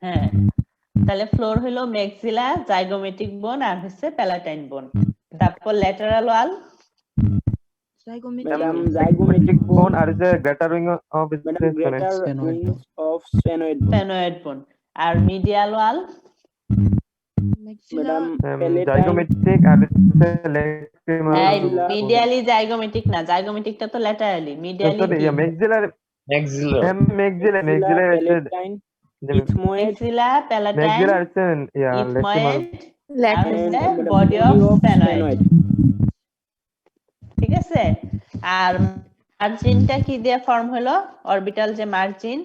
হ্যাঁ, তাহলে ফ্লোর হলো ম্যাক্সিলা, জাইগোমেটিক বোন, আর হচ্ছে প্যালাটাইন বোন। তারপর ল্যাটারাল ওয়াল, ম্যাডাম জাইগোমেটিক বোন, আর হচ্ছে greater wing of madam sphenoid. Greater Sphenoid wing bone. Of sphenoid bone. Sphenoid bone. আর medial wall, madam palatine, zygomatic, আর হচ্ছে ল্যাক্রিমাল। মিডিয়ালি জাইগোমেটিক না, জাইগোমেটিকটা তো laterally, medially sorry, maxilla maxilla maxilla হচ্ছে palatine, ethmoid, maxilla, palatine, maxilla হচ্ছে lacrimal. Ethmoid, আর হচ্ছে body of স্প্যানয়েড। ঠিক আছে? আর মার্জিনটা কি দিয়ে ফর্ম হলো? অরবিটাল যে মার্জিন,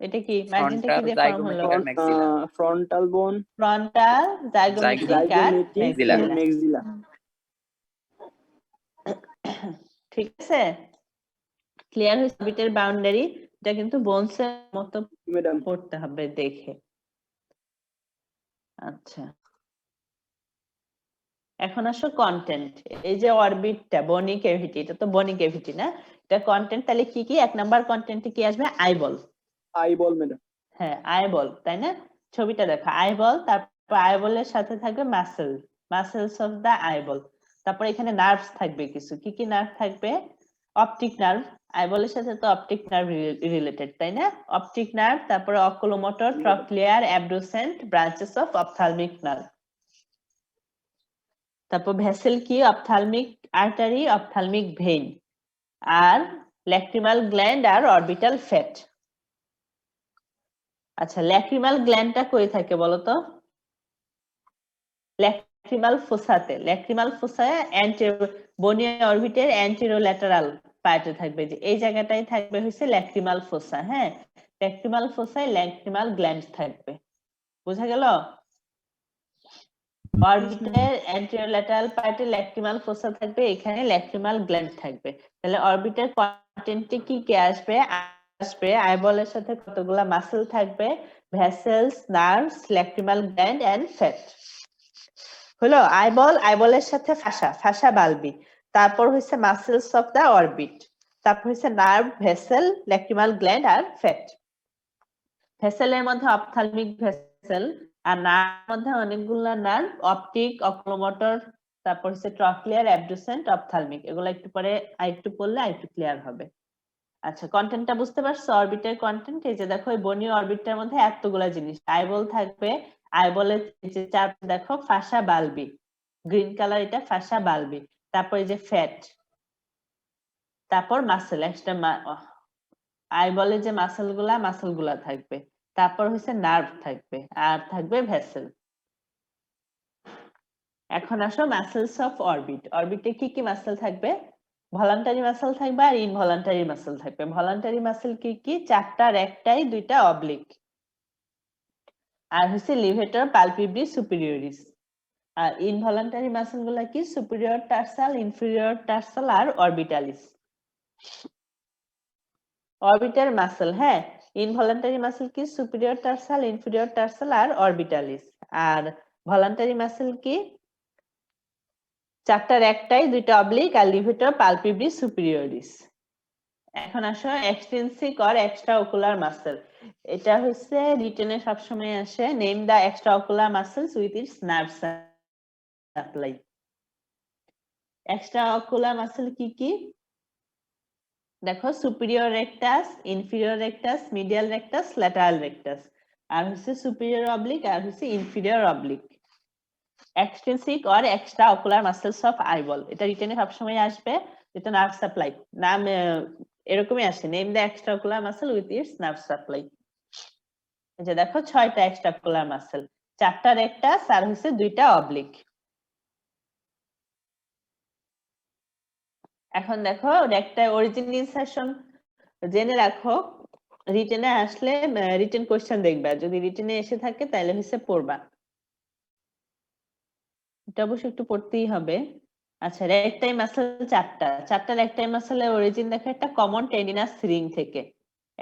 এটা কি? মার্জিনটা কি দিয়ে ফর্ম হলো? ফ্রন্টাল বোন, ফ্রন্টাল, জাইগোমেটিক আর জাইগোমেটিক, ম্যাক্সিলা। ম্যাক্সিলা। ঠিক আছে? ক্লিয়ার হয়েছে? অরবিটের বাউন্ডারি এটা কিন্তু বোনসের মতো ম্যাডাম পড়তে হবে দেখে। আচ্ছা, এখন আসো কন্টেন্ট। এই যে অরবিটটা বনি ক্যাভিটি, এটা তো বনি ক্যাভিটি না, এটা কন্টেন্ট। তাহলে কি কি? 1 নাম্বার কন্টেন্টে কি আসবে? আইবল। আইবল ম্যাডাম, হ্যাঁ, আইবল, তাই না? ছবিটা দেখো, আইবল, তারপর আইবলের সাথে থাকবে মাসেলস অফ দা আইবল। তারপর এখানে নার্ভস থাকবে কিছু। কি কি নার্ভ থাকবে? অপটিক নার্ভ, আইবলের সাথে তো অপটিক নার্ভ রিলেটেড, তাই না? অপটিক নার্ভ, তারপরে oculomotor, trochlear, abducent, branches of ophthalmic nerve. তারপর ভেসেল কি? অপথ্যালমিক আর্টারি, অপথ্যালমিক ভেইন, আর ল্যাক্রিমাল গ্ল্যান্ড আর অরবিটাল ফ্যাট। আচ্ছা, ল্যাক্রিমাল গ্ল্যান্ডটা কই থাকে বলো তো? ল্যাক্রিমাল ফোসাতে। ল্যাক্রিমাল ফোসায় বনি অরবিটের অ্যান্টেরোল্যাটারাল পার্টে থাকবে, যে এই জায়গাটাই থাকবে হচ্ছে ল্যাক্রিমাল ফোসা। হ্যাঁ, ল্যাক্রিমাল ফোসায় ল্যাক্রিমাল গ্ল্যান্ড থাকবে। বোঝা গেল? অরবিটের অ্যান্টেরোল্যাটারাল পার্টে ল্যাক্রিমাল ফোসা থাকবে, এখানে ল্যাক্রিমাল গ্ল্যান্ড থাকবে। তাহলে অরবিটের কন্টেন্টে কি কি আসবে? আইবলের সাথে কতগুলা মাসেল থাকবে? Vessels, nerves, lacrimal gland and fat. হলো আইবলের সাথে ফাসা বালবি, তারপর হচ্ছে মাসেলস অফ দা অরবিট, তারপর হচ্ছে নার্ভ, ভেসেল, ল্যাক্রিমাল গ্ল্যান্ড আর ফ্যাট। ভেসেলের মধ্যে অপথ্যালমিক ভেসেল, আর নার্ভের মধ্যে অনেকগুলা নার্ভ, অপটিক, অকুলোমোটর, তারপর হচ্ছে ট্রক্লিয়ার, অ্যাবডুসেন্ট, অপথ্যালমিক। এগুলো একটু পরে আরেকটু পড়লে আরেকটু ক্লিয়ার হবে। আচ্ছা, কন্টেন্টটা বুঝতে পারছো? অরবিটের কন্টেন্ট এই যে দেখো, এই বনি অরবিটটার মধ্যে এতগুলা জিনিস। আইবল থাকবে, আইবলের যে চাপ দেখো ফাসা বালবি, গ্রিন কালার, এটা ফাসা বালবি। তারপর এই যে ফ্যাট, তারপর মাসেল, একটা আইবলের যে মাসেল গুলা থাকবে, তারপর হচ্ছে নার্ভ থাকবে, আর থাকবে ভেসেল। এখন আসো মাসেলস অফ অরবিট। অরবিটে কি কি মাসেল থাকবে? ভলান্টারি মাসেল থাকবে আর ইনভলান্টারি মাসেল থাকবে। ভলান্টারি মাসেল কি কি? চারটার একটাই, দুইটা অবলিক, আর হচ্ছে লিভেটর, পালপিব্রিস, সুপিরিয়রিস। আর ইনভলান্টারি মাসেল গুলা কি? সুপিরিয়র টার্সাল, ইনফিরিয়র টার্সাল আর অরবিটালিস। অরবিটাল মাসেল, হ্যাঁ, ইনভলান্টারি মাসেল কি? সুপিরিয়র টার্সাল, ইনফিরিয়র টার্সাল আর অরবিটালিস। আর ভলান্টারি মাসেল কি? চারটার একটাই, দুইটা অবলিক আর লিভেটর, পালপিব্রিস, সুপিরিয়রিস। এখন আসো extrinsic or extra ocular muscle. এটা হচ্ছে রিটেনে সবসময় আসে। Name the extra ocular muscles with its nerve supply. Extra ocular muscle কি কি? দেখো, superior rectus, inferior rectus, medial rectus, lateral rectus. আর হচ্ছে সুপিরিয়র অবলিক আর হচ্ছে inferior oblique. Extrinsic or extra ocular muscles of eyeball, এটা রিটেনে সবসময় আসবে। এটা নার্ভ সাপ্লাই নাম এরকমই আসে। Name the extra ocular muscle with its nerve supply. এই যে দেখো, 6টা এক্সট্রা অকুলার মাসেল, 4টা রেকটাস আর হচ্ছে 2টা অবলিক। এখন দেখো, রেকটার অরিজিন ইনসারশন জেনে রাখো। রিটেনে আসলে রিটেন কোশ্চেন দেখবা, যদি রিটেনে এসে থাকে তাহলে হচ্ছে পড়বা। এটা অবশ্যই একটু পড়তেই হবে। আচ্ছা, রেকটাই মাসেল 4টা রেকটাই মাসেলের অরিজিন দেখো একটা কমন টেন্ডিনাস রিং থেকে।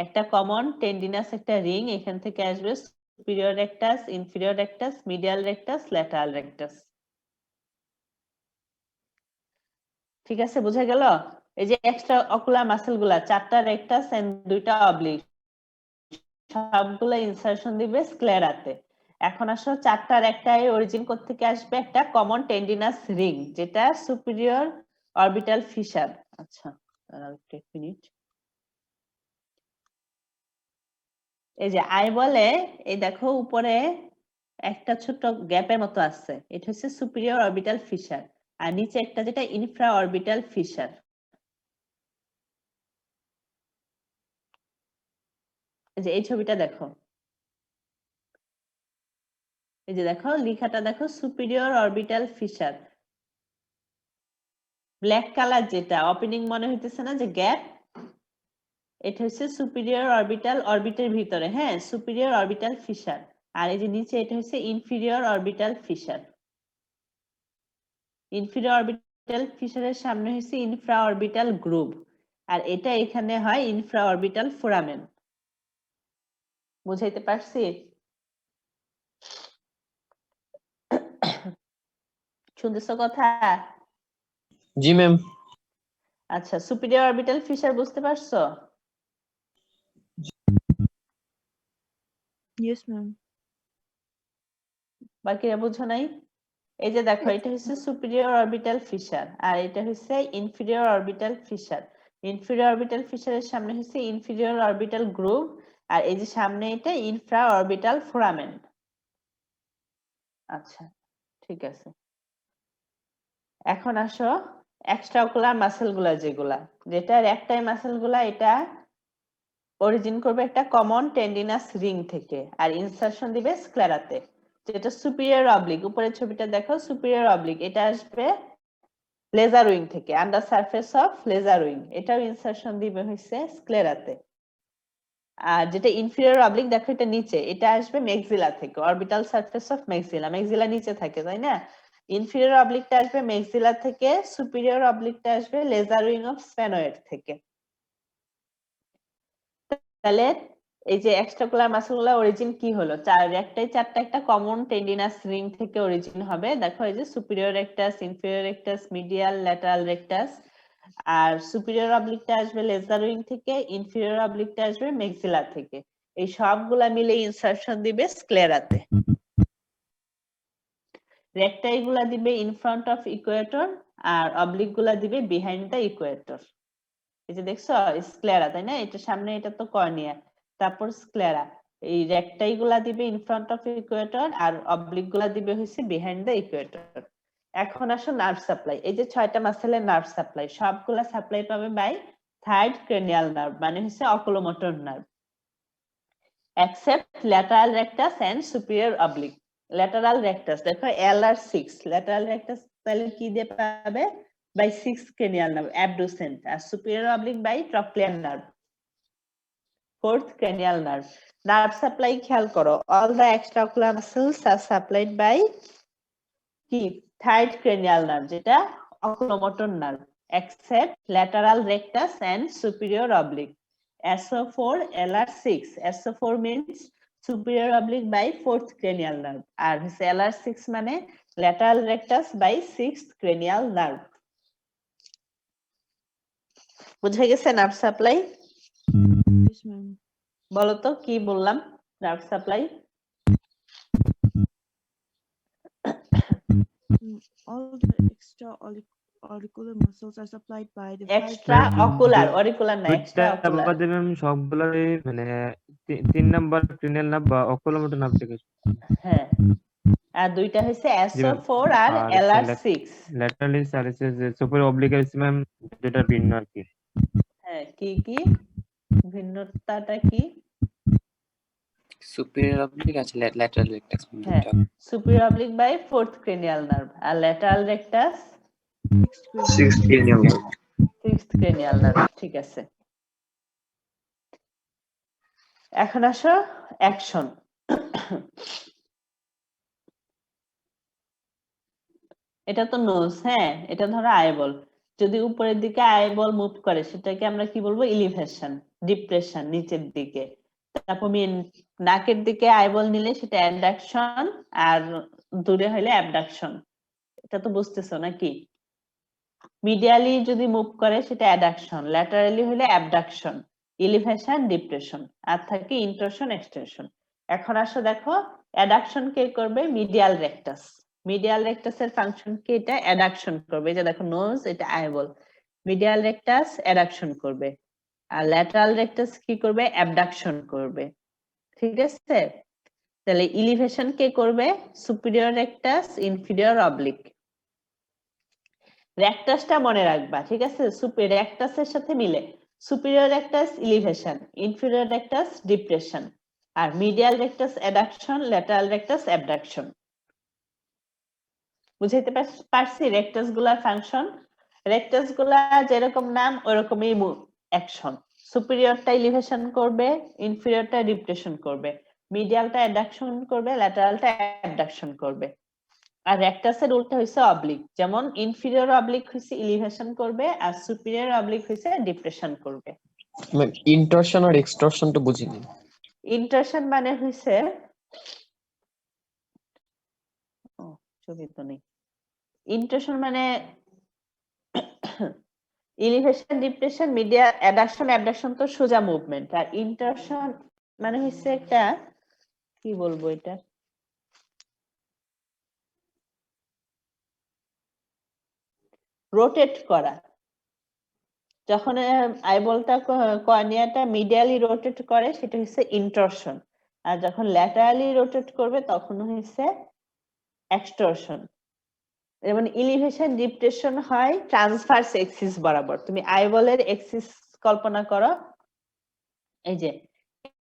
একটা কমন টেন্ডিনাস একটা রিং, এখান থেকে আসবে superior rectus, inferior rectus, medial rectus, lateral rectus. ঠিক আছে, বোঝা গেল? এই যে এক্সট্রা অকুলার মাসেল গুলা, 4টা রেকটাস এন্ড 2টা অবলিক, সবগুলো ইনসারশন দিবে স্ক্লেরাতে। এখন আসো, 4টার একটাই অরিজিন থেকে আসবে একটা কমন টেন্ডিনাস রিং, যেটা সুপিরিয়র অরবিটাল ফিশার। আচ্ছা, এক মিনিট। এই যে আইবলে, এই দেখো উপরে একটা ছোট গ্যাপের মতো আছে, এটা হচ্ছে সুপিরিয়র অরবিটাল ফিশার। আর নিচে একটা যেটা ইনফ্রা অরবিটাল ফিশার। এই যে এই ছবিটা দেখো, এই যে দেখো লেখাটা দেখো, superior orbital fissure. Black colour যেটা ওপেনিং মনে হইতেছে না, যে গ্যাপ, এটা হচ্ছে সুপিরিয়র অরবিটাল, অরবিটের ভিতরে, হ্যাঁ, সুপিরিয়র অরবিটাল ফিশার। আর এই যে নিচে, এটা হচ্ছে inferior orbital fissure. Inferior orbital ফিশারের সামনে হচ্ছে ইনফ্রা অরবিটাল গ্রুভ, আর এটা এখানে হয় ইনফ্রা অরবিটাল ফোরামেন। বুঝাইতে পারছি? শুনতেছো কথা? জি ম্যাম। আচ্ছা, সুপিরিয়র অরবিটাল ফিশার বুঝতে পারছো? Yes, ma'am. বাকিরা বুঝো নাই? এই যে দেখো, এটা হচ্ছে সুপিরিয়র অরবিটাল ফিশার আর এটা হচ্ছে inferior orbital fissure. Inferior orbital ফিশারের সামনে হচ্ছে ইনফিরিয়র অরবিটাল গ্রুভ, আর এই যে সামনে এটা ইনফ্রা অরবিটাল ফোরামেন। আচ্ছা, ঠিক আছে। এখন আসো এক্সট্রা অকুলার মাসেল গুলা, যেটা রেকটাই মাসেল গুলা, এটা অরিজিন করবে একটা কমন টেন্ডিনাস রিং থেকে আর ইনসারশন দিবে স্ক্লেরাতে, যেটা সুপিরিয়র অবলিক। উপরের ছবিটা দেখো, সুপিরিয়র অবলিক, এটা আসবে লেজার উইং থেকে, under surface of lesser wing, এটাও ইনসারশন দিবে হচ্ছে স্ক্লেরাতে। আর যেটা ইনফিরিয়র অবলিক দেখো, এটা নিচে, এটা আসবে ম্যাক্সিলা থেকে, orbital surface of maxilla. Maxilla নিচে থাকে, তাই না? ইনফিরিয়র অবলিকটা আসবে ম্যাক্সিলা থেকে, সুপিরিয়র অবলিকটা আসবে লেজার উইং অফ স্ফেনয়েড থেকে। তাহলে এই যে এক্সট্রাকুলার মাসেলগুলা অরিজিন কি হলো? চারটা একটা কমন টেন্ডিনাস রিং থেকে অরিজিন হবে। দেখো, এই যে superior rectus, inferior rectus, medial, lateral rectus. আর সুপিরিয়র অবলিকটা আসবে লেজার উইং থেকে, ইনফিরিয়র অবলিকটা আসবে ম্যাক্সিলা থেকে। এই সবগুলা মিলে ইনসারশন দিবে স্ক্লেরাতে। রেকটাই গুলা দিবে ইন ফ্রন্ট অফ ইকুয়েটর আর অবলিক গুলা দিবে বিহাইন্ড দ্য ইকুয়েটর। এই যে দেখছো স্ক্লেরা, তাই না? এটা সামনে, এটা তো কর্নিয়া, তারপর স্ক্লেরা। এই রেকটাই গুলা দিবে ইন ফ্রন্ট অফ ইকুয়েটর আর অবলিক গুলা দিবে হচ্ছে বিহাইন্ড দ্য ইকুয়েটর। এখন আসো নার্ভ সাপ্লাই। এই যে 6টা মাসেলের নার্ভ সাপ্লাই, সবগুলা সাপ্লাই পাবে বাই থার্ড ক্রেনিয়াল নার্ভ, মানে হচ্ছে oculomotor nerve, except lateral rectus and superior oblique. Lateral rectus দেখো এল আর 6 ল্যাটারাল রেকটাস তাহলে কি দিয়ে পাবে বাই 6 ক্রেনিয়াল নার্ভ অ্যাবডুসেন্ট আর superior oblique by trochlear nerve fourth cranial nerve nerve supply খেয়াল করো all the extraocular muscles are supplied by কি third cranial nerve যেটা oculomotor nerve except lateral rectus and superior oblique SO4 LR6 SO4 means superior oblique by fourth cranial nerve R LR6 মানে lateral rectus by sixth cranial nerve বুঝে গেছে nerve supply বলো তো কি বললাম nerve supply All the extra-auricular muscles are supplied by the extra ocular auricular না extra দুইটা ocular বাদে ম্যাম সবগুলোই মানে 3 নাম্বার ক্রিনিয়াল নার্ভ বা অকুলোমোটর নার্ভ থেকে হ্যাঁ আর দুইটা হইছে SO4 আর আর LR6 ল্যাটারালি সারিসে যে সুপিরিয়র অবলিক ম্যাম যেটা ভিন্ন আর কি হ্যাঁ কি কি ভিন্নতাটা কি সুপিরিয়র অবলিক আছে ল্যাটারাল রেকটাস হ্যাঁ superior oblique by fourth cranial nerve আর lateral rectus Sixth cranial nerve. Sixth cranial nerve ঠিক আছে এখন আসো অ্যাকশন এটা তো নোজ হ্যাঁ এটা ধরো আইবল যদি উপরের দিকে আইবল মুভ করে সেটাকে আমরা কি বলবো ইলিভেশন ডিপ্রেশন নিচের দিকে তারপর নাকের দিকে আইবল নিলে সেটা অ্যাডাকশন আর দূরে হইলে অ্যাবডাকশন এটা তো বুঝতেছো নাকি মিডিয়ালি যদি মুভ করে সেটা অ্যাডাকশন ল্যাটারালি হলে অ্যাবডাকশন ইলিভেশন ডিপ্রেশন আর থাকে ইন্ট্রোশন এক্সটেনশন এখন আসো দেখো অ্যাডাকশন কে করবে মিডিয়াল রেকটাস মিডিয়াল রেকটাসের ফাংশন কি এটা অ্যাডাকশন করবে যে দেখো নোজ এটা আইবল মিডিয়াল রেকটাস অ্যাডাকশন করবে আর ল্যাটারাল রেকটাস কি করবে অ্যাবডাকশন করবে ঠিক আছে তাহলে ইলিভেশন কে করবে সুপিরিয়র রেকটাস ইনফিরিয়র অবলিক রেকটাসটা মনে রাখবা ঠিক আছে সুপিরিয়র রেকটাসের সাথে মিলে superior rectus elevation inferior rectus depression আর medial rectus adduction lateral rectus abduction বুঝাইতে পারছি রেকটাস গুলার ফাংশন রেকটাস গুলা যেরকম নাম ওরকমই অ্যাকশন সুপিরিয়রটা ইলিভেশন করবে ইনফিরিয়রটা ডিপ্রেশন করবে মিডিয়ালটা অ্যাডাকশন করবে ল্যাটারালটা অ্যাবডাকশন করবে আর রেকটাসের উল্টা হইছে অবলিক যেমন ইনফিরিয়র অবলিক হইছে ইলিভেশন করবে আর সুপিরিয়র অবলিক হইছে ডিপ্রেশন করবে ইন্টরশন আর এক্সটরশন তো বুঝিনি ইন্টারশন মানে হইছে ছবি তো নেই ইন্টারশন মানে elevation depression media addiction abduction তো সোজা মুভমেন্ট আর ইন্টারশন মানে হচ্ছে একটা কি বলবো এটা রোটেট করা যখন আইবলটা কর্নিয়াটা মিডিয়ালি রোটেট করে সেটা হচ্ছে ইন্টরশন আর যখন ল্যাটারালি রোটেট করবে তখন হচ্ছে এক্সটরশন যেমন ইলিভেশন ডিপ্রেশন হয় ট্রান্সভার্স এক্সিস বরাবর তুমি আইবলের এক্সিস কল্পনা করো এই যে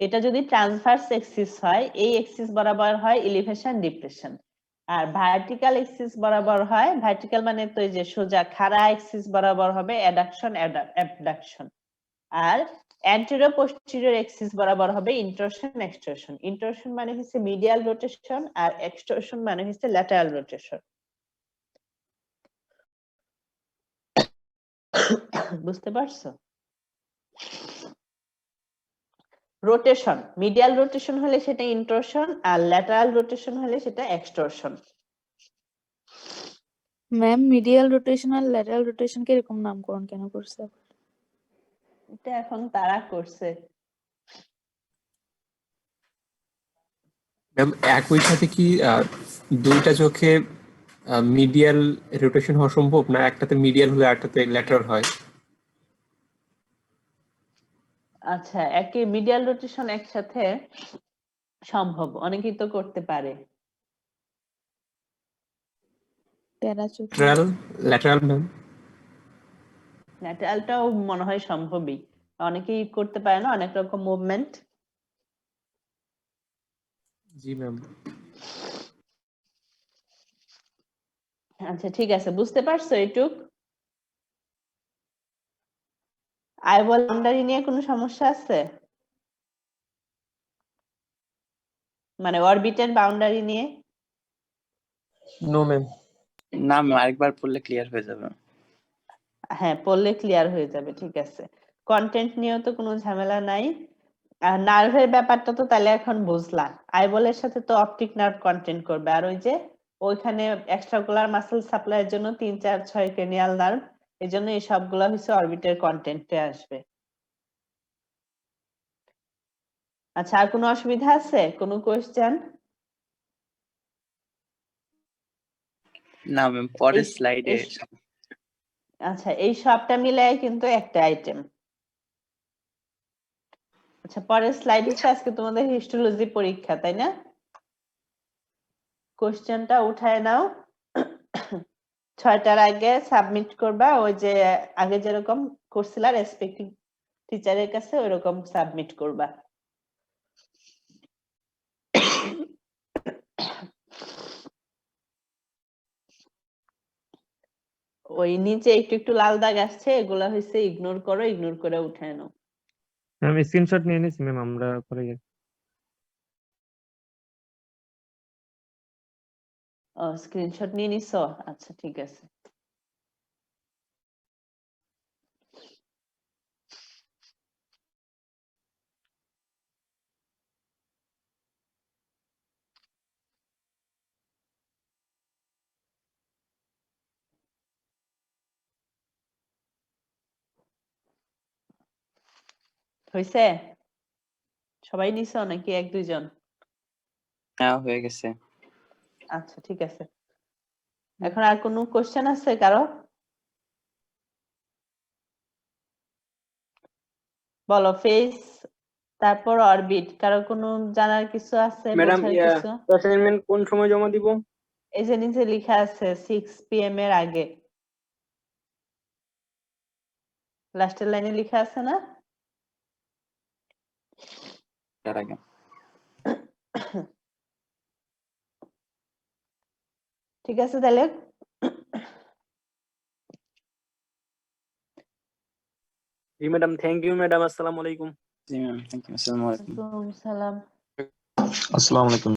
এটা যদি ট্রান্সভার্স এক্সিস হয় এই এক্সিস বরাবর হয় ইলিভেশন ডিপ্রেশন আর ভার্টিক্যাল এক্সিস বরাবর হয় ভার্টিক্যাল মানে তো এই যে সোজা খাড়া এক্সিস বরাবর হবে অ্যাডাকশন অ্যাবডাকশন আর অ্যান্টেরিয়র পোস্টেরিয়র এক্সিস বরাবর হবে ইন্টরশন এক্সটরশন ইন্টরশন মানে হচ্ছে মিডিয়াল রোটেশন আর এক্সটরশন মানে হচ্ছে ল্যাটারাল রোটেশন বুঝতে পারছো রোটেশন মিডিয়াল রোটেশন হলে সেটা ইন্টরশন আর ল্যাটারাল রোটেশন হলে সেটা এক্সটরশন ম্যাম মিডিয়াল রোটেশন আর ল্যাটারাল রোটেশন কে এরকম নামকরণ কেন করছে এটা এখন তারা করছে ম্যাম একই সাথে কি দুইটা চোখে মিডিয়াল রোটেশন হওয়া সম্ভব না একটাতে মিডিয়াল হলে আরেকটাতে ল্যাটারাল হয় আচ্ছা একই মিডিয়াল রোটেশন একসাথে সম্ভব অনেকেই তো করতে পারে ল্যাটারাল ম্যাম ল্যাটারালটাও মনে হয় সম্ভবই অনেকেই করতে পারে না অনেক রকম মুভমেন্ট জি ম্যাম আচ্ছা ঠিক আছে, বুঝতে পারছো এটুক? আইবল বাউন্ডারি নিয়ে কোনো সমস্যা আছে? মানে অরবিটের বাউন্ডারি নিয়ে? No ma'am. না ম্যাম, আরেকবার পড়লে ক্লিয়ার হয়ে যাবে। হ্যাঁ, পড়লে ক্লিয়ার হয়ে যাবে, ঠিক আছে। কন্টেন্ট নিয়েও তো কোনো ঝামেলা নাই। আর নার্ভের ব্যাপারটা তো তাহলে এখন বুঝলা। আইবলের সাথে তো অপটিক নার্ভ কন্টেন্ট করবে, আর ওই যে ওইখানে এক্সট্রাকুলার মাসল সাপ্লাইয়ের জন্য 3, 4, 6 ক্রেনিয়াল নার্ভ, এই জন্য এই সবগুলো হচ্ছে অরবিটের কন্টেন্টে আসবে। আচ্ছা, আর কোনো অসুবিধা আছে? কোনো কোয়েশ্চেন? না ম্যাম, পরের এই- স্লাইডে আচ্ছা, এই সবটা মিলাই কিন্তু একটা আইটেম। আচ্ছা, পরের স্লাইড হচ্ছে আজকে তোমাদের হিস্টোলজি পরীক্ষা, তাই না? কোশ্চেনটা উঠায় নাও, 6টার আগে সাবমিট করবা। ওই যে আগে যেরকম করছিলা রেসপেক্টিভ টিচারের কাছে, ওইরকম সাবমিট করবা। ওই নিচে একটু একটু লাল দাগ আসছে, এগুলা হচ্ছে ইগনোর করো, ইগনোর করে উঠায় নাও। ম্যাম স্ক্রিনশট নিয়ে নিছি ম্যাম, আমরা পরে স্ক্রিনশট নিয়ে নিছো? আচ্ছা ঠিক আছে। হয়েছে? সবাই নিছো নাকি 1-2 জন? নেওয়া হয়ে গেছে। আচ্ছা ঠিক আছে। এখন আর কোনো কোশ্চেন আছে কারো? বলো, ফেস তারপর অরবিট, কারো কোনো জানার কিছু আছে? ম্যাডাম, বোঝার কিছু? অ্যাসাইনমেন্ট কোন সময় জমা দিব? এই যে নিচে লেখা আছে 6 PM এর আগে, লাস্টের লাইনে লেখা আছে না? তার আগে ঠিক আছে তাহলে। জি ম্যাডাম, থ্যাংক ইউ ম্যাডাম, আসসালামু আলাইকুম। জি ম্যাম, থ্যাংক ইউ। আসসালামু আলাইকুম। ওয়ালাইকুম সালাম। আসসালামু আলাইকুম।